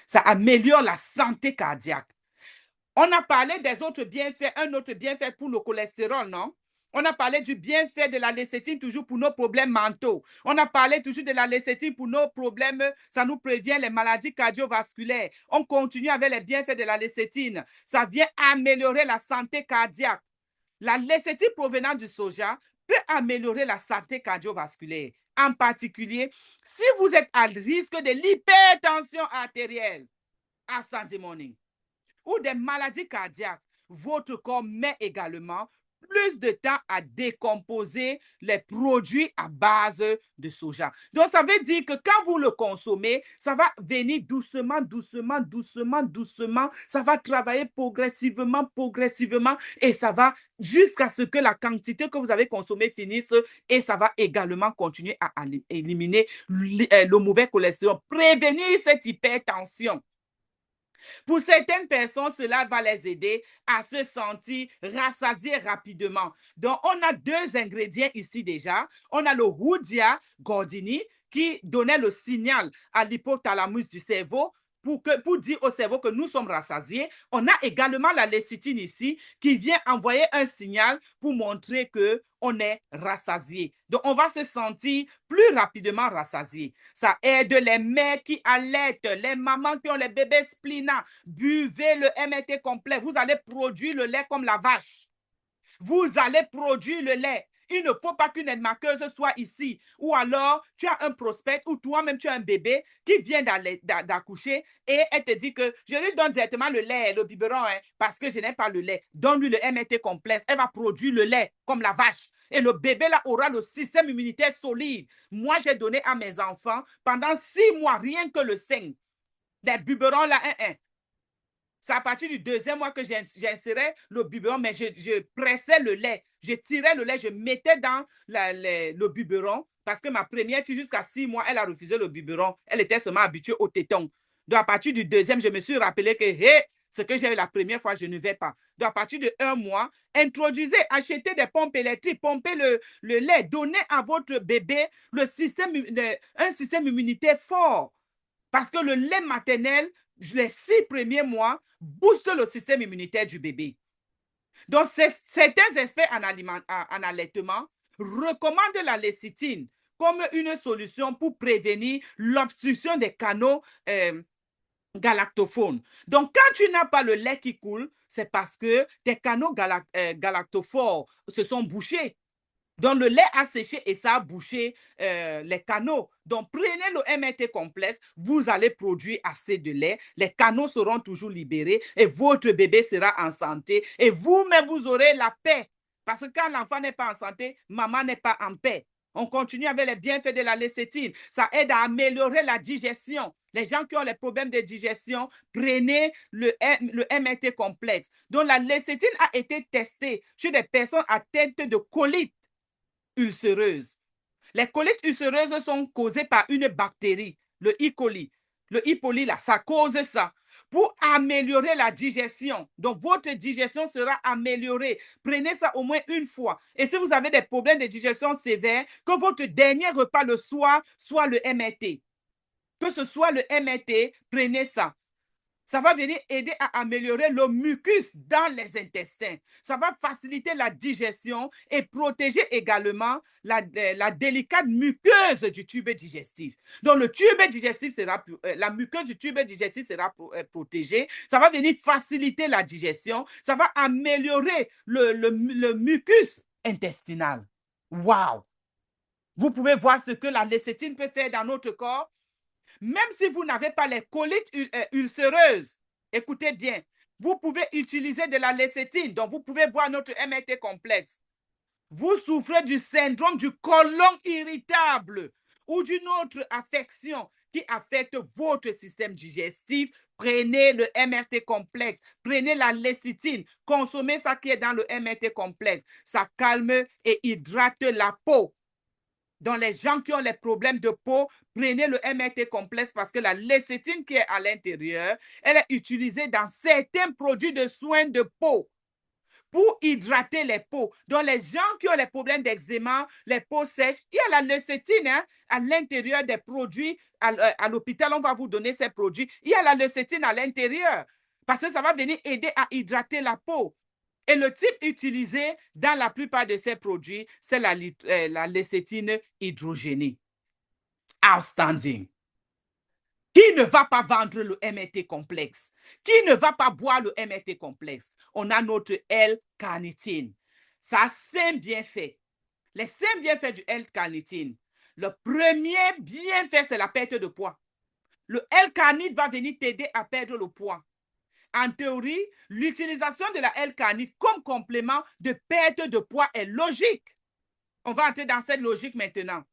Ça améliore la santé cardiaque. On a parlé des autres bienfaits, un autre bienfait pour le cholestérol, non? On a parlé du bienfait de la lécithine toujours pour nos problèmes mentaux. On a parlé toujours de la lécithine pour nos problèmes, ça nous prévient les maladies cardiovasculaires. On continue avec les bienfaits de la lécithine. Ça vient améliorer la santé cardiaque. La lécithine provenant du soja peut améliorer la santé cardiovasculaire. En particulier, si vous êtes à risque de l'hypertension artérielle, à Sunday morning, ou des maladies cardiaques, votre corps met également plus de temps à décomposer les produits à base de soja. Donc, ça veut dire que quand vous le consommez, ça va venir doucement, doucement, doucement, doucement. Ça va travailler progressivement, progressivement et ça va jusqu'à ce que la quantité que vous avez consommée finisse et ça va également continuer à éliminer le mauvais cholestérol, prévenir cette hypertension. Pour certaines personnes, cela va les aider à se sentir rassasiés rapidement. Donc, on a deux ingrédients ici déjà. On a le Hoodia Gordini qui donnait le signal à l'hypothalamus du cerveau pour dire au cerveau que nous sommes rassasiés. On a également la lécithine ici qui vient envoyer un signal pour montrer qu'on est rassasié. Donc, on va se sentir plus rapidement rassasié. Ça aide les mères qui allaitent, les mamans qui ont les bébés splénats. Buvez le MRT complet. Vous allez produire le lait comme la vache. Vous allez produire le lait. Il ne faut pas qu'une aide-marqueuse soit ici. Ou alors, tu as un prospect ou toi-même, tu as un bébé qui vient d'accoucher et elle te dit que je lui donne directement le lait, le biberon, hein, parce que je n'ai pas le lait. Donne-lui le MRT complexe. Elle va produire le lait comme la vache. Et le bébé là aura le système immunitaire solide. Moi, j'ai donné à mes enfants pendant 6 mois, rien que le sein, des biberons là, c'est à partir du 2e mois que j'insérais le biberon, mais je pressais le lait. Je tirais le lait, je mettais dans le biberon parce que ma première fille, jusqu'à 6 mois, elle a refusé le biberon. Elle était seulement habituée au téton. Donc, à partir du 2e, je me suis rappelé que, hey, ce que j'ai eu la première fois, je ne vais pas. Donc, à partir de 1 mois, introduisez, achetez des pompes électriques, pompez le lait, donnez à votre bébé un système immunitaire fort. Parce que le lait maternel, les 6 premiers mois, booste le système immunitaire du bébé. Donc, certains experts en allaitement recommandent la lécithine comme une solution pour prévenir l'obstruction des canaux galactophones. Donc, quand tu n'as pas le lait qui coule, c'est parce que tes canaux galactophores se sont bouchés. Donc, le lait a séché et ça a bouché les canaux. Donc, prenez le MRT complexe, vous allez produire assez de lait, les canaux seront toujours libérés et votre bébé sera en santé et vous-même, vous aurez la paix. Parce que quand l'enfant n'est pas en santé, maman n'est pas en paix. On continue avec les bienfaits de la lécithine. Ça aide à améliorer la digestion. Les gens qui ont les problèmes de digestion, prenez le MRT complexe. Donc, la lécithine a été testée chez des personnes atteintes de colite ulcéreuses. Les colites ulcéreuses sont causées par une bactérie, le E. coli. Le E. coli, là, ça cause ça. Pour améliorer la digestion, donc votre digestion sera améliorée. Prenez ça au moins une fois. Et si vous avez des problèmes de digestion sévères, que votre dernier repas le soir soit le MRT. Que ce soit le MRT, prenez ça. Ça va venir aider à améliorer le mucus dans les intestins. Ça va faciliter la digestion et protéger également la délicate muqueuse du tube digestif. Donc, le tube digestif sera, la muqueuse du tube digestif sera protégée. Ça va venir faciliter la digestion. Ça va améliorer le mucus intestinal. Wow! Vous pouvez voir ce que la lécithine peut faire dans notre corps. Même si vous n'avez pas les colites ulcéreuses, écoutez bien, vous pouvez utiliser de la lécithine, donc vous pouvez boire notre MRT complexe. Vous souffrez du syndrome du côlon irritable ou d'une autre affection qui affecte votre système digestif, prenez le MRT complexe, prenez la lécithine, consommez ça qui est dans le MRT complexe. Ça calme et hydrate la peau. Donc, les gens qui ont les problèmes de peau, prenez le MRT complexe parce que la lécithine qui est à l'intérieur, elle est utilisée dans certains produits de soins de peau pour hydrater les peaux. Donc, les gens qui ont les problèmes d'eczéma, les peaux sèches, il y a la lécithine à l'intérieur des produits. À l'hôpital, on va vous donner ces produits. Il y a la lécithine à l'intérieur parce que ça va venir aider à hydrater la peau. Et le type utilisé dans la plupart de ces produits, c'est la lécithine hydrogénée. Outstanding. Qui ne va pas vendre le MRT complexe? Qui ne va pas boire le MRT complexe? On a notre L-carnitine. Ça a 5 bienfaits. Les 5 bienfaits du L-carnitine. Le premier bienfait, c'est la perte de poids. Le L-carnite va venir t'aider à perdre le poids. En théorie, l'utilisation de la L-carnite comme complément de perte de poids est logique. On va entrer dans cette logique maintenant.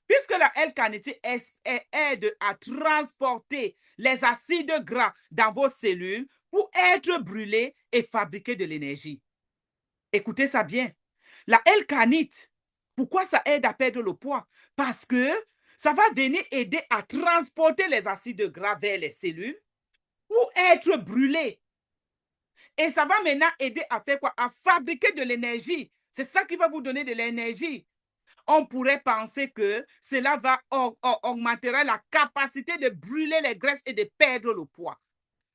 Puisque la L-carnitine aide à transporter les acides gras dans vos cellules pour être brûlés et fabriquer de l'énergie. Écoutez ça bien. La L-carnite, pourquoi ça aide à perdre le poids? Parce que ça va venir aider à transporter les acides gras vers les cellules pour être brûlés. Et ça va maintenant aider à faire quoi? À fabriquer de l'énergie. C'est ça qui va vous donner de l'énergie. On pourrait penser que cela va augmenter la capacité de brûler les graisses et de perdre le poids.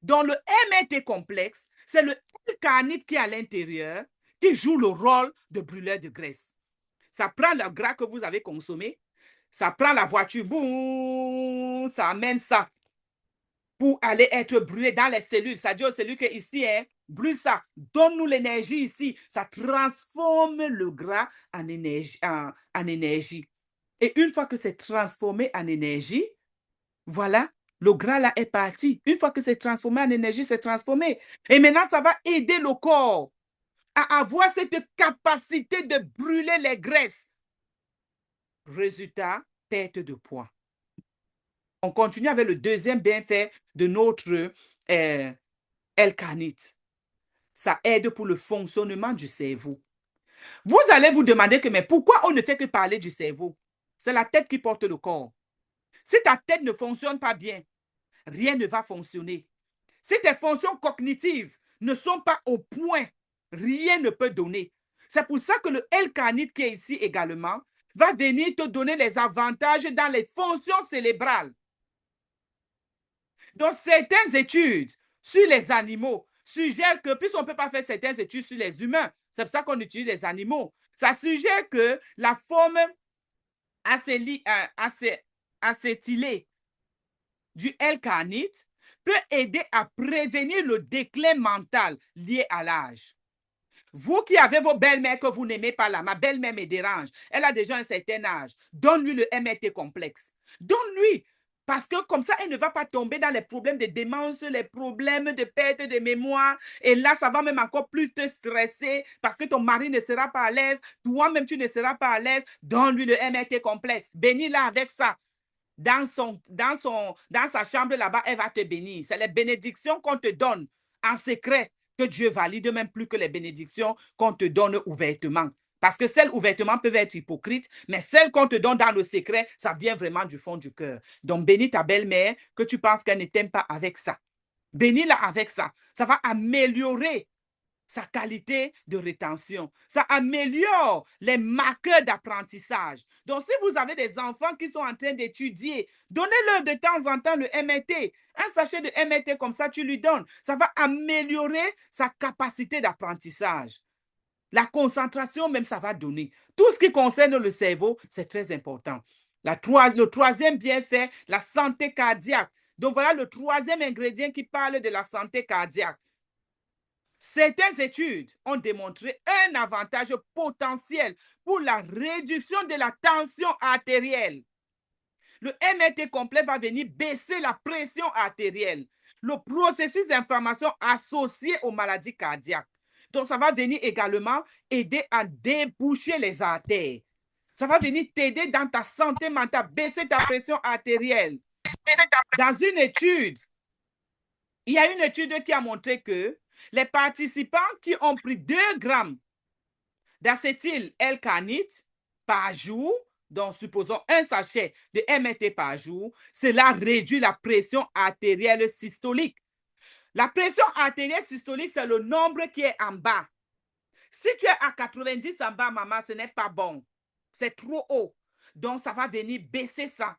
Dans le MRT complexe, c'est le L-carnite qui est à l'intérieur qui joue le rôle de brûleur de graisse. Ça prend le gras que vous avez consommé, ça prend la voiture, boum, ça amène ça pour aller être brûlé dans les cellules. Ça dit aux cellules que ici, Brûle ça. Donne-nous l'énergie ici. Ça transforme le gras en énergie, en énergie. Et une fois que c'est transformé en énergie, voilà, le gras là est parti. Une fois que c'est transformé en énergie, c'est transformé. Et maintenant, ça va aider le corps à avoir cette capacité de brûler les graisses. Résultat, perte de poids. On continue avec le deuxième bienfait de notre L-carnite. Ça aide pour le fonctionnement du cerveau. Vous allez vous demander que, mais pourquoi on ne fait que parler du cerveau? C'est la tête qui porte le corps. Si ta tête ne fonctionne pas bien, rien ne va fonctionner. Si tes fonctions cognitives ne sont pas au point, rien ne peut donner. C'est pour ça que le L-carnite qui est ici également va venir te donner les avantages dans les fonctions cérébrales. Donc, certaines études sur les animaux suggèrent que, puisqu'on ne peut pas faire certaines études sur les humains, c'est pour ça qu'on utilise les animaux, ça suggère que la forme acétylée du L-carnite peut aider à prévenir le déclin mental lié à l'âge. Vous qui avez vos belles-mères que vous n'aimez pas là, ma belle-mère me dérange, elle a déjà un certain âge, donne-lui le MRT complexe. Donne-lui, parce que comme ça, elle ne va pas tomber dans les problèmes de démence, les problèmes de perte de mémoire. Et là, ça va même encore plus te stresser parce que ton mari ne sera pas à l'aise, toi-même, tu ne seras pas à l'aise. Donne-lui le MRT complexe. Bénis-la avec ça. Dans sa chambre là-bas, elle va te bénir. C'est les bénédictions qu'on te donne en secret que Dieu valide, même plus que les bénédictions qu'on te donne ouvertement. Parce que celles ouvertement peuvent être hypocrites, mais celles qu'on te donne dans le secret, ça vient vraiment du fond du cœur. Donc, bénis ta belle-mère que tu penses qu'elle ne t'aime pas avec ça. Bénis-la avec ça. Ça va améliorer sa qualité de rétention. Ça améliore les marqueurs d'apprentissage. Donc, si vous avez des enfants qui sont en train d'étudier, donnez-leur de temps en temps le MRT. Un sachet de MRT comme ça, tu lui donnes. Ça va améliorer sa capacité d'apprentissage. La concentration, même, ça va donner. Tout ce qui concerne le cerveau, c'est très important. Le troisième bienfait, la santé cardiaque. Donc, voilà le troisième ingrédient qui parle de la santé cardiaque. Certaines études ont démontré un avantage potentiel pour la réduction de la tension artérielle. Le MRT complet va venir baisser la pression artérielle, le processus d'inflammation associé aux maladies cardiaques. Donc, ça va venir également aider à déboucher les artères. Ça va venir t'aider dans ta santé mentale, baisser ta pression artérielle. Dans une étude, il y a une étude qui a montré que les participants qui ont pris 2 grammes d'acétyl L-carnite par jour, donc supposons un sachet de MRT par jour, cela réduit la pression artérielle systolique. La pression artérielle systolique, c'est le nombre qui est en bas. Si tu es à 90 en bas, maman, ce n'est pas bon. C'est trop haut. Donc, ça va venir baisser ça.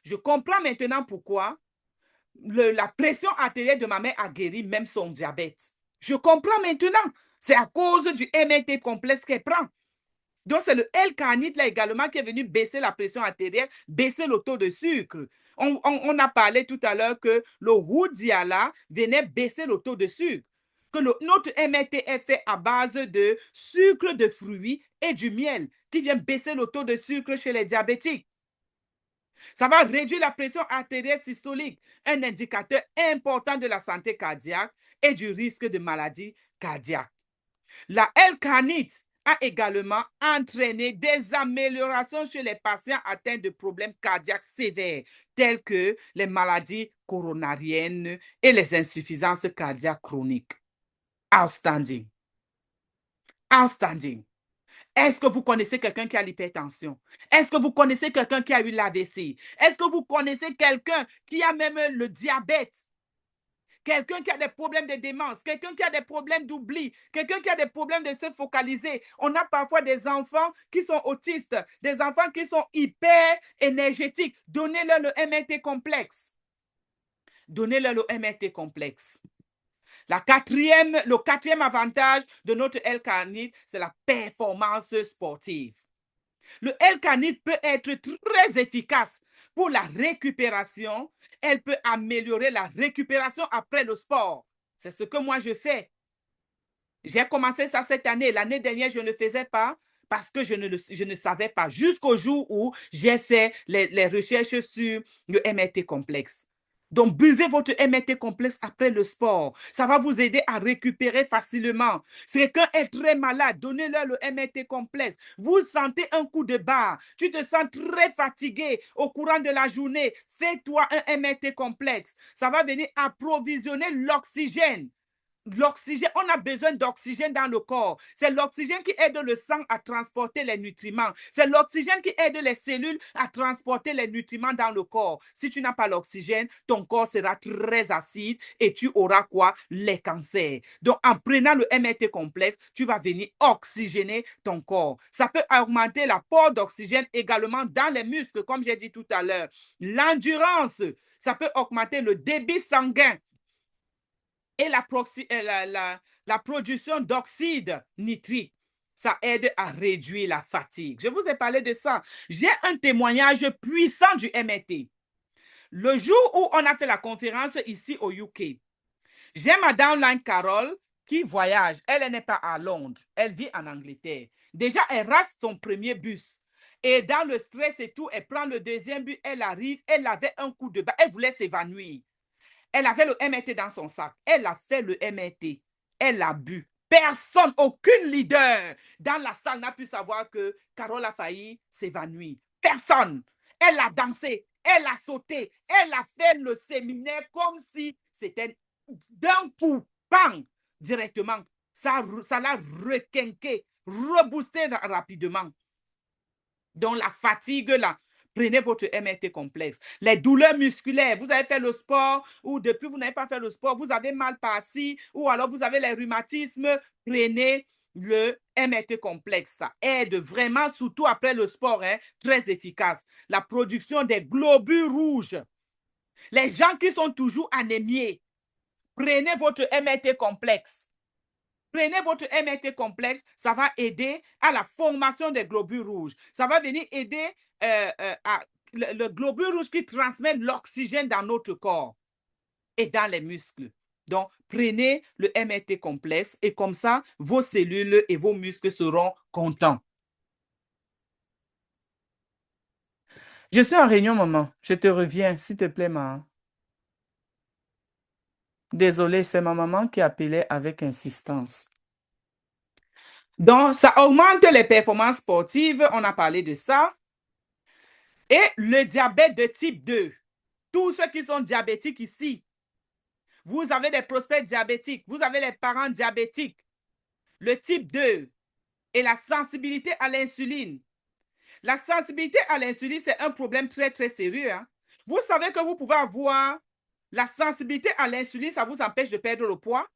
Je comprends maintenant pourquoi la pression artérielle de ma mère a guéri même son diabète. Je comprends maintenant. C'est à cause du MRT complexe qu'elle prend. Donc, c'est le L-carnite là également qui est venu baisser la pression artérielle, baisser le taux de sucre. On a parlé tout à l'heure que le Roudiala venait baisser le taux de sucre. Que notre MRT est fait à base de sucre de fruits et du miel qui vient baisser le taux de sucre chez les diabétiques. Ça va réduire la pression artérielle systolique, un indicateur important de la santé cardiaque et du risque de maladie cardiaque. La L-carnite a également entraîné des améliorations chez les patients atteints de problèmes cardiaques sévères, tels que les maladies coronariennes et les insuffisances cardiaques chroniques. Outstanding. Outstanding. Est-ce que vous connaissez quelqu'un qui a l'hypertension? Est-ce que vous connaissez quelqu'un qui a eu l'AVC? Est-ce que vous connaissez quelqu'un qui a même le diabète? Quelqu'un qui a des problèmes de démence, quelqu'un qui a des problèmes d'oubli, quelqu'un qui a des problèmes de se focaliser. On a parfois des enfants qui sont autistes, des enfants qui sont hyper énergétiques. Donnez-leur le MRT complexe. Donnez-leur le MRT complexe. Le quatrième avantage de notre L-carnite, c'est la performance sportive. Le L-carnite peut être très efficace pour la récupération. Elle peut améliorer la récupération après le sport. C'est ce que moi je fais. J'ai commencé ça cette année. L'année dernière, je ne le faisais pas parce que je ne savais pas. Jusqu'au jour où j'ai fait les recherches sur le MRT complexe. Donc, buvez votre MRT complexe après le sport. Ça va vous aider à récupérer facilement. Si quelqu'un est très malade, donnez-leur le MRT complexe. Vous sentez un coup de barre. Tu te sens très fatigué au courant de la journée. Fais-toi un MRT complexe. Ça va venir approvisionner l'oxygène. L'oxygène, on a besoin d'oxygène dans le corps. C'est l'oxygène qui aide le sang à transporter les nutriments. C'est l'oxygène qui aide les cellules à transporter les nutriments dans le corps. Si tu n'as pas l'oxygène, ton corps sera très acide et tu auras quoi? Les cancers. Donc, en prenant le MRT complexe, tu vas venir oxygéner ton corps. Ça peut augmenter l'apport d'oxygène également dans les muscles, comme j'ai dit tout à l'heure. L'endurance, ça peut augmenter le débit sanguin et la production d'oxyde nitrique. Ça aide à réduire la fatigue. Je vous ai parlé de ça. J'ai un témoignage puissant du MRT. Le jour où on a fait la conférence ici au UK, j'ai ma downline Carole qui voyage. Elle n'est pas à Londres. Elle vit en Angleterre. Déjà, elle rate son premier bus. Et dans le stress et tout, elle prend le deuxième bus. Elle arrive. Elle avait un coup de barre. Elle voulait s'évanouir. Elle avait le MRT dans son sac. Elle a fait le MRT. Elle a bu. Personne, aucun leader dans la salle n'a pu savoir que Carole a failli s'évanouir. Personne. Elle a dansé, elle a sauté, elle a fait le séminaire comme si c'était d'un coup, bang, directement. Ça l'a requinqué, reboosté rapidement. Donc la fatigue, là, prenez votre MRT complexe. Les douleurs musculaires, vous avez fait le sport ou depuis vous n'avez pas fait le sport, vous avez mal par-ci ou alors vous avez les rhumatismes, prenez le MRT complexe. Ça aide vraiment, surtout après le sport, hein, très efficace. La production des globules rouges. Les gens qui sont toujours anémiés, prenez votre MRT complexe. Prenez votre MRT complexe, ça va aider à la formation des globules rouges. Ça va venir aider à le globule rouge qui transmet l'oxygène dans notre corps et dans les muscles. Donc, prenez le MRT complexe et comme ça, vos cellules et vos muscles seront contents. Je suis en réunion, maman. Je te reviens, s'il te plaît, maman. Désolée, c'est ma maman qui appelait avec insistance. Donc, ça augmente les performances sportives. On a parlé de ça. Et le diabète de type 2. Tous ceux qui sont diabétiques ici, vous avez des prospects diabétiques, vous avez les parents diabétiques. Le type 2 et la sensibilité à l'insuline. La sensibilité à l'insuline, c'est un problème très, très sérieux. Hein? Vous savez que vous pouvez avoir la sensibilité à l'insuline, ça vous empêche de perdre le poids.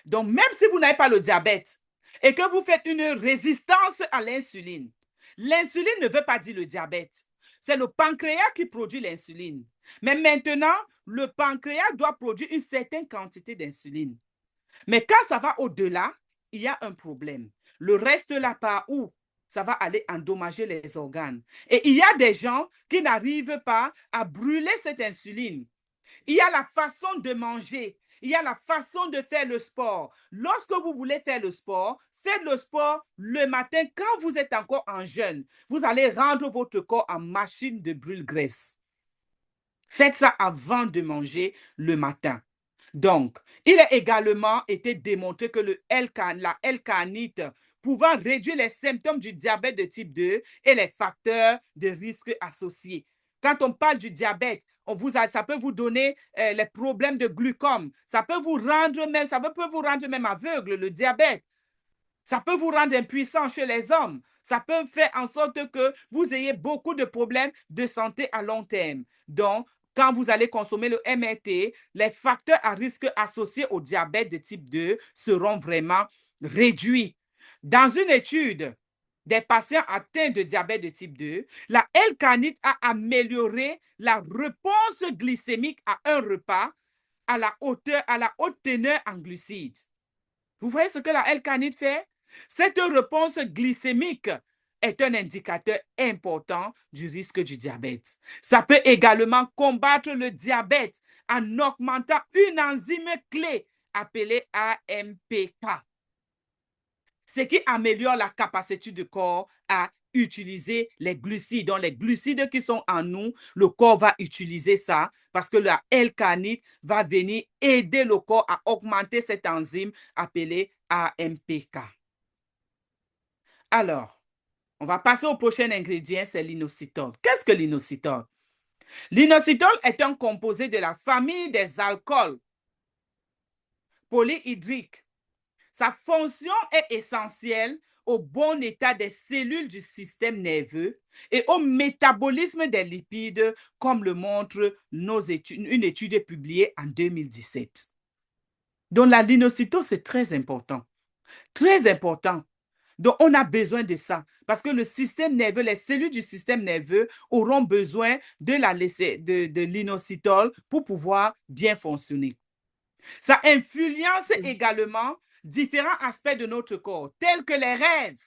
Donc, même si vous n'avez pas le diabète et que vous faites une résistance à l'insuline, l'insuline ne veut pas dire le diabète. C'est le pancréas qui produit l'insuline. Mais maintenant, le pancréas doit produire une certaine quantité d'insuline. Mais quand ça va au-delà, il y a un problème. Le reste de la part où ça va aller endommager les organes. Et il y a des gens qui n'arrivent pas à brûler cette insuline. Il y a la façon de manger. Il y a la façon de faire le sport. Lorsque vous voulez faire le sport, faites le sport le matin quand vous êtes encore en jeûne. Vous allez rendre votre corps en machine de brûle-graisse. Faites ça avant de manger le matin. Donc, il a également été démontré que la L-carnite pouvant réduire les symptômes du diabète de type 2 et les facteurs de risque associés. Quand on parle du diabète, ça peut vous donner les problèmes de glucose. Ça peut vous rendre même aveugle, le diabète. Ça peut vous rendre impuissant chez les hommes. Ça peut faire en sorte que vous ayez beaucoup de problèmes de santé à long terme. Donc, quand vous allez consommer le MRT, les facteurs à risque associés au diabète de type 2 seront vraiment réduits. Dans une étude des patients atteints de diabète de type 2, la L-carnite a amélioré la réponse glycémique à un repas à la haute teneur en glucides. Vous voyez ce que la L-carnite fait? Cette réponse glycémique est un indicateur important du risque du diabète. Ça peut également combattre le diabète en augmentant une enzyme clé appelé AMPK, ce qui améliore la capacité du corps à utiliser les glucides. Donc, les glucides qui sont en nous, le corps va utiliser ça parce que la L-carnite va venir aider le corps à augmenter cette enzyme appelée AMPK. Alors, on va passer au prochain ingrédient, c'est l'inositol. Qu'est-ce que l'inositol? L'inositol est un composé de la famille des alcools polyhydriques. Sa fonction est essentielle au bon état des cellules du système nerveux et au métabolisme des lipides, comme le montre une étude publiée en 2017. Donc, la l'inositol, c'est très important. Très important. Donc, on a besoin de ça parce que le système nerveux, les cellules du système nerveux auront besoin de l'inositol pour pouvoir bien fonctionner. Ça influence également différents aspects de notre corps, tels que les rêves.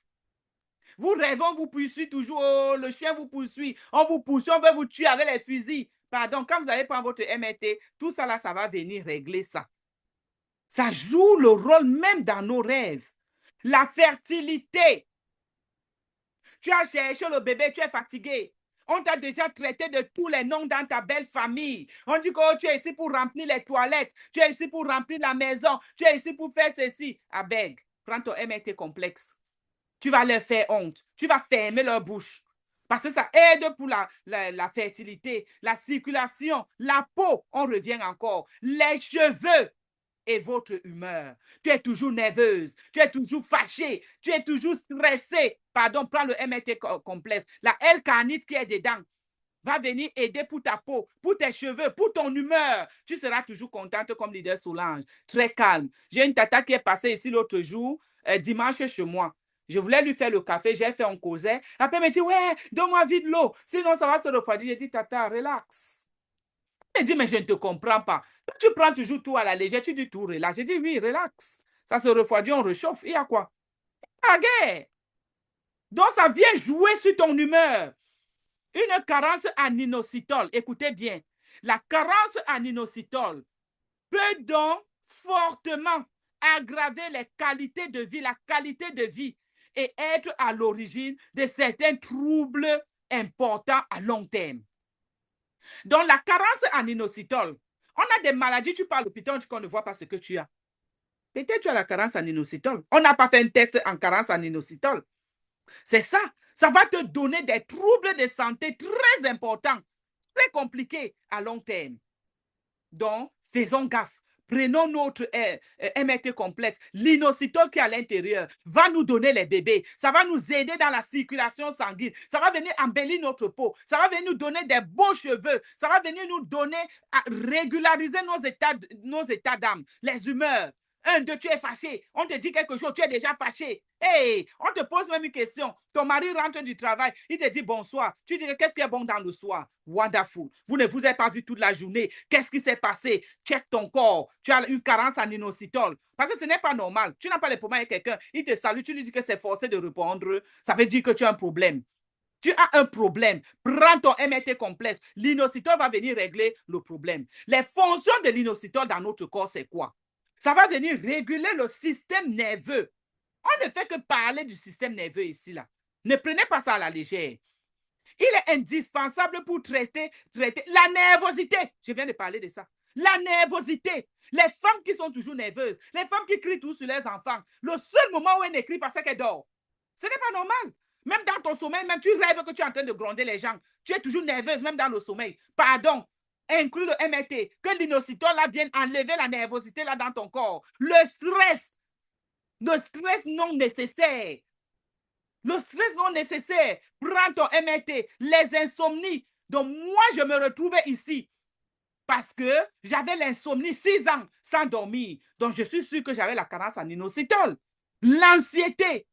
Vous rêvez, on vous poursuit toujours, oh, le chien vous poursuit, on vous poursuit, on veut vous tuer avec les fusils. Pardon, quand vous allez prendre votre MRT, tout ça là, ça va venir régler ça. Ça joue le rôle même dans nos rêves. La fertilité. Tu as cherché le bébé, tu es fatigué. On t'a déjà traité de tous les noms dans ta belle famille. On dit que oh, tu es ici pour remplir les toilettes, tu es ici pour remplir la maison, tu es ici pour faire ceci. Abeg, prends ton MRT complexe. Tu vas leur faire honte. Tu vas fermer leur bouche. Parce que ça aide pour la fertilité, la circulation, la peau. On revient encore. Les cheveux et votre humeur. Tu es toujours nerveuse, tu es toujours fâchée, tu es toujours stressée. Pardon, prends le MRT complexe. La L-carnite qui est dedans va venir aider pour ta peau, pour tes cheveux, pour ton humeur. Tu seras toujours contente comme leader Solange, très calme. J'ai une tata qui est passée ici l'autre jour, dimanche chez moi. Je voulais lui faire le café, j'ai fait un causette. Après, elle me dit, ouais, donne-moi vite l'eau, sinon ça va se refroidir. J'ai dit, tata, relax. Elle dit, mais je ne te comprends pas. Tu prends toujours tout à la légère, tu dis tout relax. J'ai dit, oui, relax. Ça se refroidit, on réchauffe. Il y a quoi? La guerre. Donc, ça vient jouer sur ton humeur. Une carence en inositol, écoutez bien, la carence en inositol peut donc fortement aggraver les qualités de vie, la qualité de vie et être à l'origine de certains troubles importants à long terme. Donc, la carence en inositol, on a des maladies, tu parles à l'hôpital, qu'on ne voit pas ce que tu as. Peut-être tu as la carence en inositol. On n'a pas fait un test en carence en inositol. C'est ça. Ça va te donner des troubles de santé très importants, très compliqués à long terme. Donc, faisons gaffe. Prenons notre MRT complexe. L'inositol qui est à l'intérieur va nous donner les bébés. Ça va nous aider dans la circulation sanguine. Ça va venir embellir notre peau. Ça va venir nous donner des beaux cheveux. Ça va venir nous donner à régulariser nos états d'âme, les humeurs. 1, 2, tu es fâché. On te dit quelque chose, tu es déjà fâché. Hey, on te pose même une question. Ton mari rentre du travail, il te dit bonsoir. Tu dis qu'est-ce qui est bon dans le soir? Wonderful. Vous ne vous êtes pas vu toute la journée. Qu'est-ce qui s'est passé? Check ton corps. Tu as une carence en inositol. Parce que ce n'est pas normal. Tu n'as pas les problèmes avec quelqu'un. Il te salue, tu lui dis que c'est forcé de répondre. Ça veut dire que tu as un problème. Tu as un problème, prends ton MRT complexe. L'inositol va venir régler le problème. Les fonctions de l'inositol dans notre corps, c'est quoi? Ça va venir réguler le système nerveux. On ne fait que parler du système nerveux ici, là. Ne prenez pas ça à la légère. Il est indispensable pour traiter la nervosité. Je viens de parler de ça. La nervosité. Les femmes qui sont toujours nerveuses, les femmes qui crient tout sur leurs enfants, le seul moment où elles ne crient pas, c'est qu'elles dorment. Ce n'est pas normal. Même dans ton sommeil, même tu rêves que tu es en train de gronder les gens. Tu es toujours nerveuse, même dans le sommeil. Pardon. Inclus le MRT, que l'inositol là vienne enlever la nervosité là dans ton corps. Le stress non nécessaire. Le stress non nécessaire. Prends ton MRT, les insomnies. Donc moi, je me retrouvais ici parce que j'avais l'insomnie 6 ans sans dormir. Donc je suis sûre que j'avais la carence en inositol. L'anxiété.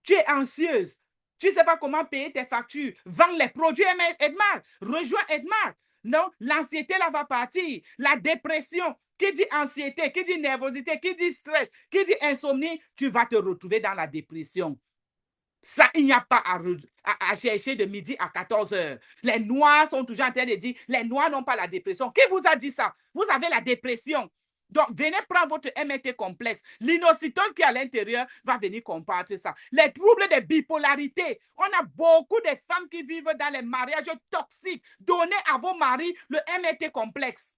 Tu es anxieuse. Tu ne sais pas comment payer tes factures. Vends les produits Edmar. Rejoins Edmar. Non, l'anxiété là va partir. La dépression, qui dit anxiété, qui dit nervosité, qui dit stress, qui dit insomnie, tu vas te retrouver dans la dépression. Ça, il n'y a pas à chercher de midi à 14 heures. Les Noirs sont toujours en train de dire, les Noirs n'ont pas la dépression. Qui vous a dit ça? Vous avez la dépression. Donc, venez prendre votre MRT complexe. L'inositol qui est à l'intérieur va venir combattre ça. Les troubles de bipolarité. On a beaucoup de femmes qui vivent dans les mariages toxiques. Donnez à vos maris le MRT complexe.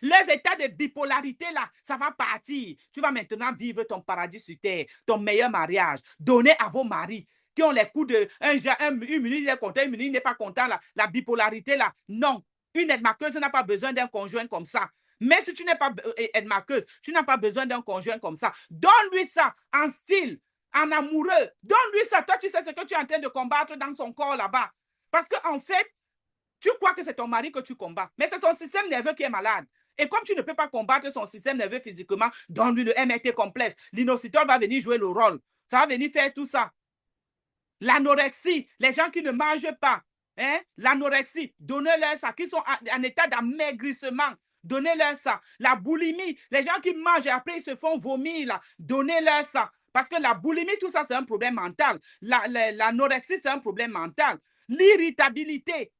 Les états de bipolarité, là, ça va partir. Tu vas maintenant vivre ton paradis sur terre, ton meilleur mariage. Donnez à vos maris qui ont les coups de... une minute, il est content, une minute, il n'est pas content. La bipolarité, là, non. Une aide-marqueuse n'a pas besoin d'un conjoint comme ça. Mais si tu n'es pas aide-marqueuse, tu n'as pas besoin d'un conjoint comme ça. Donne-lui ça en style, en amoureux. Donne-lui ça. Toi, tu sais ce que tu es en train de combattre dans son corps là-bas. Parce qu'en fait, tu crois que c'est ton mari que tu combats, mais c'est son système nerveux qui est malade. Et comme tu ne peux pas combattre son système nerveux physiquement, donne-lui le MRT complexe. L'inositol va venir jouer le rôle. Ça va venir faire tout ça. L'anorexie, les gens qui ne mangent pas, hein? L'anorexie, donnez-leur ça, qui sont en état d'amaigrissement. Donnez-leur ça. La boulimie, les gens qui mangent et après ils se font vomir, là, donnez-leur ça. Parce que la boulimie, tout ça, c'est un problème mental. L'anorexie, c'est un problème mental. L'irritabilité,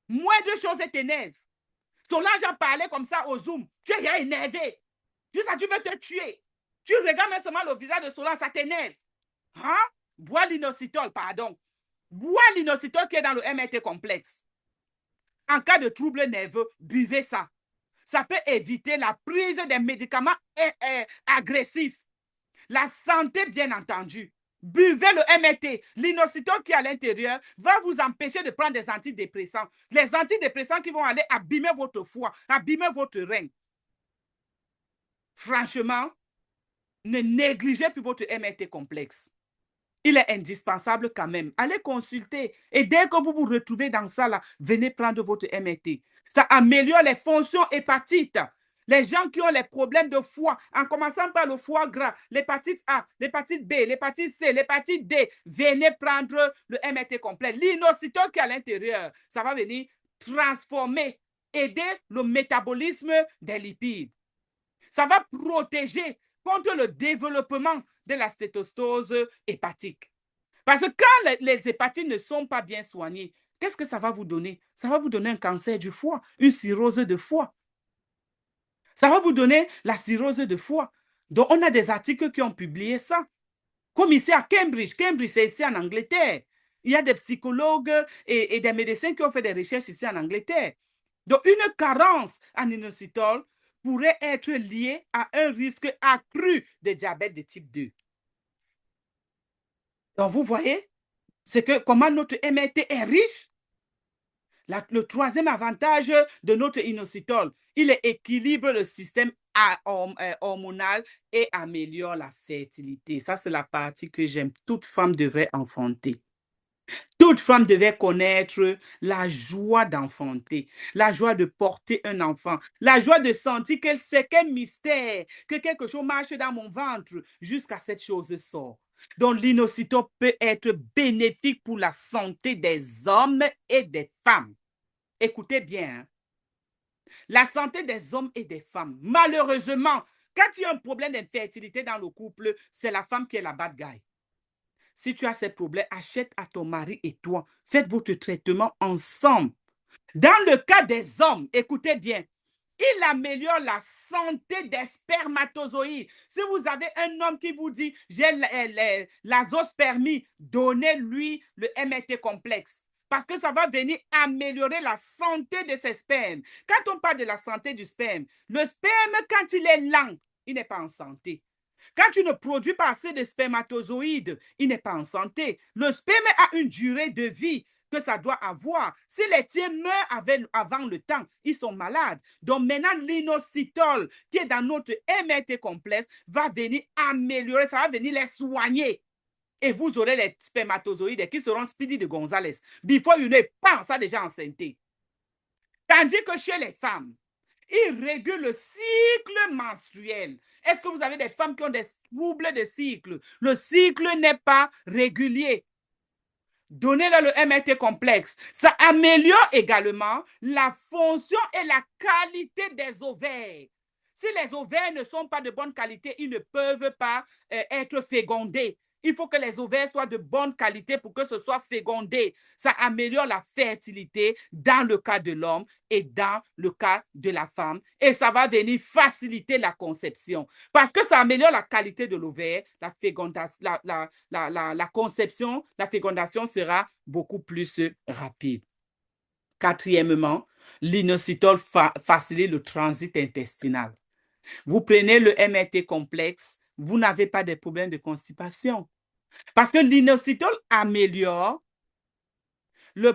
moins de choses t'énervent. Solange a parlé comme ça au Zoom. Tu es énervé. Tu sais, tu veux te tuer. Tu regardes même seulement le visage de Solange, ça t'énerve. Hein? Bois l'inositol, pardon. Bois l'inositol qui est dans le MRT complexe. En cas de trouble nerveux, buvez ça. Ça peut éviter la prise des médicaments agressifs. La santé, bien entendu. Buvez le MRT. L'inositol qui est à l'intérieur va vous empêcher de prendre des antidépresseurs. Les antidépresseurs qui vont aller abîmer votre foie, abîmer votre rein. Franchement, ne négligez plus votre MRT complexe. Il est indispensable quand même. Allez consulter. Et dès que vous vous retrouvez dans ça, là, venez prendre votre MRT. Ça améliore les fonctions hépatiques. Les gens qui ont les problèmes de foie, en commençant par le foie gras, l'hépatite A, l'hépatite B, l'hépatite C, l'hépatite D, venez prendre le MRT complet. L'inositol qui est à l'intérieur, ça va venir transformer, aider le métabolisme des lipides. Ça va protéger contre le développement de la stéatose hépatique. Parce que quand les hépatites ne sont pas bien soignées, qu'est-ce que ça va vous donner? Ça va vous donner un cancer du foie, une cirrhose de foie. Ça va vous donner la cirrhose de foie. Donc, on a des articles qui ont publié ça. Comme ici à Cambridge. Cambridge, c'est ici en Angleterre. Il y a des psychologues et des médecins qui ont fait des recherches ici en Angleterre. Donc, une carence en inositol pourrait être liée à un risque accru de diabète de type 2. Donc, vous voyez, c'est que comment notre MRT est riche. Le troisième avantage de notre inositol, il équilibre le système hormonal et améliore la fertilité. Ça, c'est la partie que j'aime. Toute femme devrait enfanter. Toute femme devait connaître la joie d'enfanter, la joie de porter un enfant, la joie de sentir que c'est quel mystère, que quelque chose marche dans mon ventre jusqu'à cette chose sort. Donc, l'inositol peut être bénéfique pour la santé des hommes et des femmes. Écoutez bien, hein? La santé des hommes et des femmes, malheureusement, quand il y a un problème d'infertilité dans le couple, c'est la femme qui est la bad guy. Si tu as ces problèmes, achète à ton mari et toi. Faites votre traitement ensemble. Dans le cas des hommes, écoutez bien, il améliore la santé des spermatozoïdes. Si vous avez un homme qui vous dit « j'ai l'azospermie », donnez-lui le MRT complexe. Parce que ça va venir améliorer la santé de ses spermes. Quand on parle de la santé du sperme, le sperme, quand il est lent, il n'est pas en santé. Quand tu ne produis pas assez de spermatozoïdes, il n'est pas en santé. Le sperme a une durée de vie que ça doit avoir. Si les tiens meurent avant le temps, ils sont malades. Donc maintenant, l'inositol qui est dans notre MRT complexe va venir améliorer, ça va venir les soigner. Et vous aurez les spermatozoïdes qui seront Speedy de Gonzalez. Before you know, pas ça déjà enceinte. Tandis que chez les femmes, ils régulent le cycle menstruel. Est-ce que vous avez des femmes qui ont des troubles de cycle? Le cycle n'est pas régulier. Donnez-leur le MRT complexe. Ça améliore également la fonction et la qualité des ovaires. Si les ovaires ne sont pas de bonne qualité, ils ne peuvent pas être fécondés. Il faut que les ovaires soient de bonne qualité pour que ce soit fécondé. Ça améliore la fertilité dans le cas de l'homme et dans le cas de la femme. Et ça va venir faciliter la conception. Parce que ça améliore la qualité de l'ovaire, la conception, la fécondation sera beaucoup plus rapide. Quatrièmement, l'inositol facilite le transit intestinal. Vous prenez le MRT complexe, vous n'avez pas de problème de constipation. Parce que l'inositol améliore le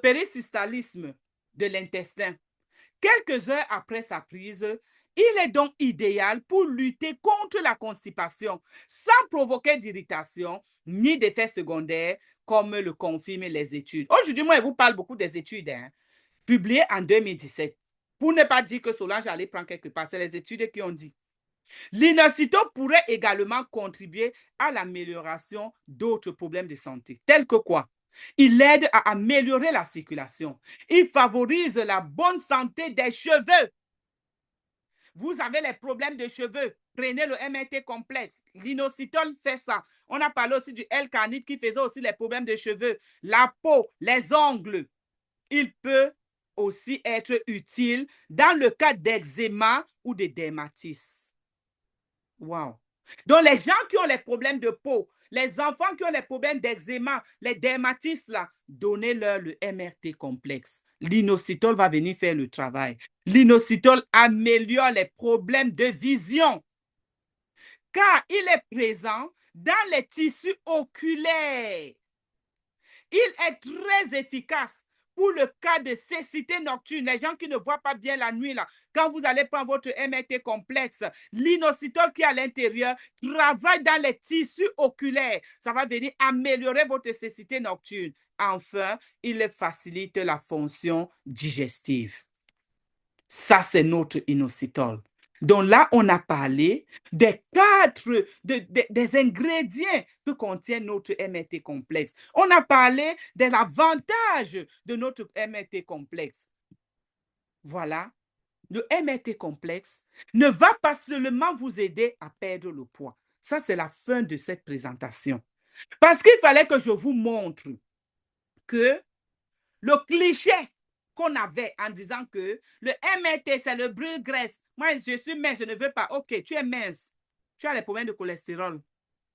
périsystalisme de l'intestin. Quelques heures après sa prise, il est donc idéal pour lutter contre la constipation sans provoquer d'irritation ni d'effets secondaires comme le confirment les études. Aujourd'hui, moi, je vous parle beaucoup des études publiées en 2017. Pour ne pas dire que Solange allait prendre quelque part, c'est les études qui ont dit. L'inositol pourrait également contribuer à l'amélioration d'autres problèmes de santé, tels que quoi? Il aide à améliorer la circulation. Il favorise la bonne santé des cheveux. Vous avez les problèmes de cheveux, prenez le MRT complexe. L'inositol fait ça. On a parlé aussi du L-carnite qui faisait aussi les problèmes de cheveux. La peau, les ongles. Il peut aussi être utile dans le cas d'eczéma ou de dermatite. Wow. Donc, les gens qui ont les problèmes de peau, les enfants qui ont les problèmes d'eczéma, les dermatites, là, donnez-leur le MRT complexe. L'inositol va venir faire le travail. L'inositol améliore les problèmes de vision car il est présent dans les tissus oculaires. Il est très efficace pour le cas de cécité nocturne, les gens qui ne voient pas bien la nuit, là, quand vous allez prendre votre MRT complexe, l'inositol qui est à l'intérieur travaille dans les tissus oculaires. Ça va venir améliorer votre cécité nocturne. Enfin, il facilite la fonction digestive. Ça, c'est notre inositol. Donc là, on a parlé des des ingrédients que contient notre MRT complexe. On a parlé des avantages de notre MRT complexe. Voilà, le MRT complexe ne va pas seulement vous aider à perdre le poids. Ça, c'est la fin de cette présentation. Parce qu'il fallait que je vous montre que le cliché qu'on avait en disant que le MRT, c'est le brûle-graisse. Moi, je suis mince, je ne veux pas. OK, tu es mince. Tu as les problèmes de cholestérol.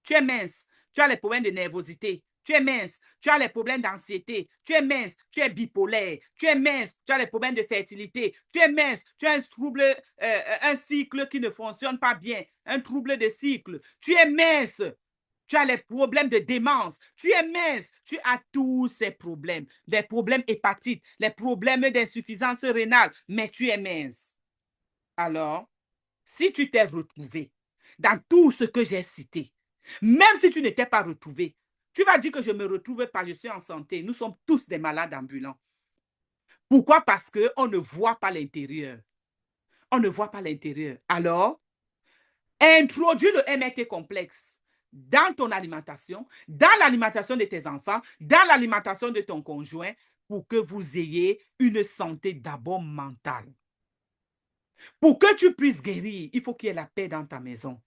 Tu es mince. Tu as les problèmes de nervosité. Tu es mince. Tu as les problèmes d'anxiété. Tu es mince. Tu es bipolaire. Tu es mince. Tu as les problèmes de fertilité. Tu es mince. Tu as un trouble, un cycle qui ne fonctionne pas bien. Un trouble de cycle. Tu es mince. Tu as les problèmes de démence, tu es mince, tu as tous ces problèmes, les problèmes hépatiques, les problèmes d'insuffisance rénale, mais tu es mince. Alors, si tu t'es retrouvé dans tout ce que j'ai cité, même si tu n'étais pas retrouvé, tu vas dire que je ne me retrouve pas, je suis en santé. Nous sommes tous des malades ambulants. Pourquoi? Parce qu'on ne voit pas l'intérieur. On ne voit pas l'intérieur. Alors, introduis le MRT complexe dans ton alimentation, dans l'alimentation de tes enfants, dans l'alimentation de ton conjoint, pour que vous ayez une santé d'abord mentale. Pour que tu puisses guérir, il faut qu'il y ait la paix dans ta maison.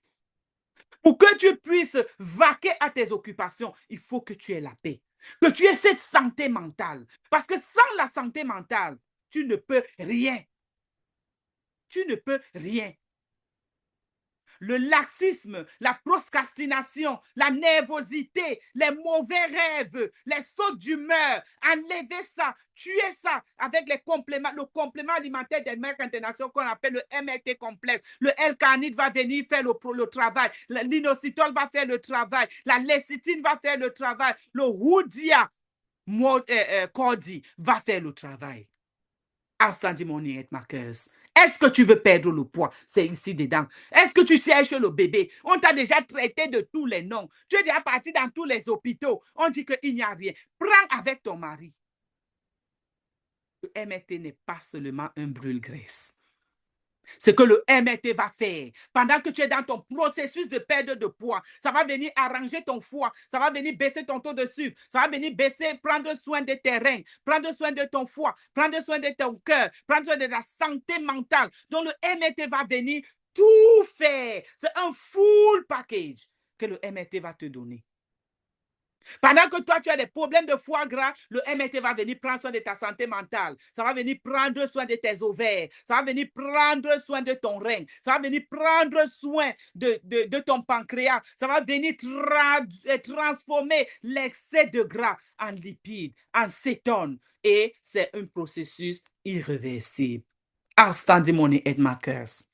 Pour que tu puisses vaquer à tes occupations, il faut que tu aies la paix. Que tu aies cette santé mentale. Parce que sans la santé mentale, tu ne peux rien. Tu ne peux rien. Le laxisme, la procrastination, la nervosité, les mauvais rêves, les sautes d'humeur, enlevez ça, tuez ça avec le complément alimentaire des mères internationaux qu'on appelle le MRT complexe. Le L-carnite va venir faire le travail, l'inositol va faire le travail, la lécithine va faire le travail, le Rudia Cordi va faire le travail. Outstanding markers. Est-ce que tu veux perdre le poids? C'est ici dedans. Est-ce que tu cherches le bébé? On t'a déjà traité de tous les noms. Tu es déjà parti dans tous les hôpitaux. On dit qu'il n'y a rien. Prends avec ton mari. Le MRT n'est pas seulement un brûle-graisse. Ce que le MRT va faire, pendant que tu es dans ton processus de perte de poids, ça va venir arranger ton foie, ça va venir baisser ton taux de sucre, ça va venir baisser, prendre soin de tes reins, prendre soin de ton foie, prendre soin de ton cœur, prendre soin de la santé mentale. Donc le MRT va venir tout faire. C'est un full package que le MRT va te donner. Pendant que toi, tu as des problèmes de foie gras, le MRT va venir prendre soin de ta santé mentale. Ça va venir prendre soin de tes ovaires. Ça va venir prendre soin de ton rein. Ça va venir prendre soin de ton pancréas. Ça va venir transformer l'excès de gras en lipides, en cétone. Et c'est un processus irréversible. Outstanding Money Headmakers.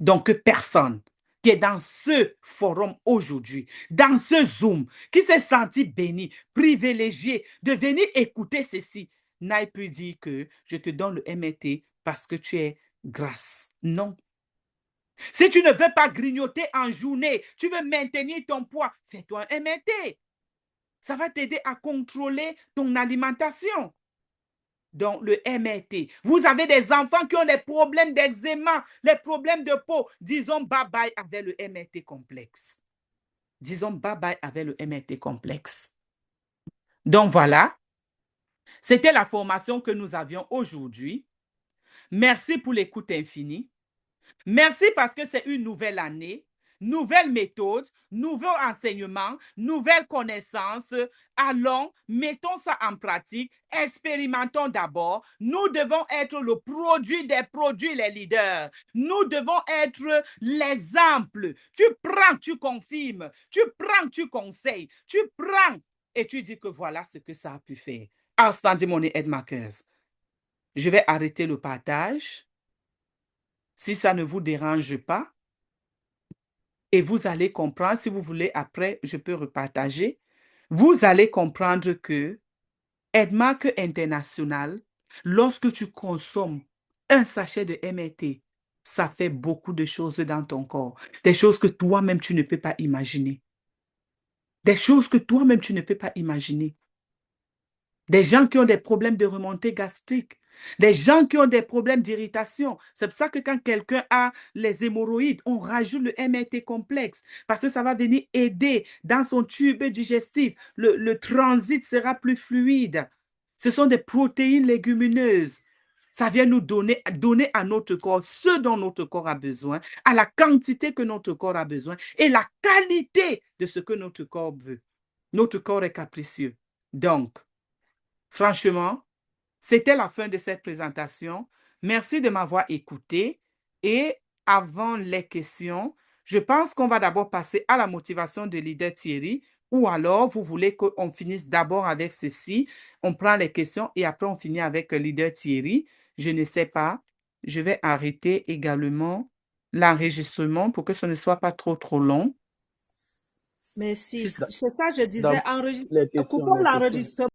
Donc, personne qui est dans ce forum aujourd'hui, dans ce Zoom, qui s'est senti béni, privilégié de venir écouter ceci, n'aille plus dire que je te donne le MRT parce que tu es grasse. Non. Si tu ne veux pas grignoter en journée, tu veux maintenir ton poids, fais-toi un MRT. Ça va t'aider à contrôler ton alimentation. Donc, le MRT. Vous avez des enfants qui ont des problèmes d'eczéma, les problèmes de peau. Disons bye-bye avec le MRT complexe. Disons bye-bye avec le MRT complexe. Donc, voilà. C'était la formation que nous avions aujourd'hui. Merci pour l'écoute infinie. Merci parce que c'est une nouvelle année, nouvelle méthode, nouveau enseignement, nouvelle connaissance. Allons, mettons ça en pratique, expérimentons d'abord. Nous devons être le produit des produits, les leaders. Nous devons être l'exemple. Tu prends, tu confirmes. Tu prends, tu conseilles. Tu prends et tu dis que voilà ce que ça a pu faire. Outstanding Money Headmakers. Je vais arrêter le partage. Si ça ne vous dérange pas, et vous allez comprendre, si vous voulez, après, je peux repartager, vous allez comprendre que Headmark International, lorsque tu consommes un sachet de MRT, ça fait beaucoup de choses dans ton corps, des choses que toi-même tu ne peux pas imaginer, des choses que toi-même tu ne peux pas imaginer. Des gens qui ont des problèmes de remontée gastrique, des gens qui ont des problèmes d'irritation. C'est pour ça que quand quelqu'un a les hémorroïdes, on rajoute le MRT complexe parce que ça va venir aider dans son tube digestif. Le transit sera plus fluide. Ce sont des protéines légumineuses. Ça vient nous donner à notre corps ce dont notre corps a besoin, à la quantité que notre corps a besoin et la qualité de ce que notre corps veut. Notre corps est capricieux. Donc, franchement, c'était la fin de cette présentation. Merci de m'avoir écouté. Et avant les questions, je pense qu'on va d'abord passer à la motivation de leader Thierry, ou alors vous voulez qu'on finisse d'abord avec ceci. On prend les questions et après on finit avec le leader Thierry. Je ne sais pas. Je vais arrêter également l'enregistrement pour que ce ne soit pas trop long. Merci. Dans C'est ça, je disais, dans les questions, coupons les questions. l'enregistrement.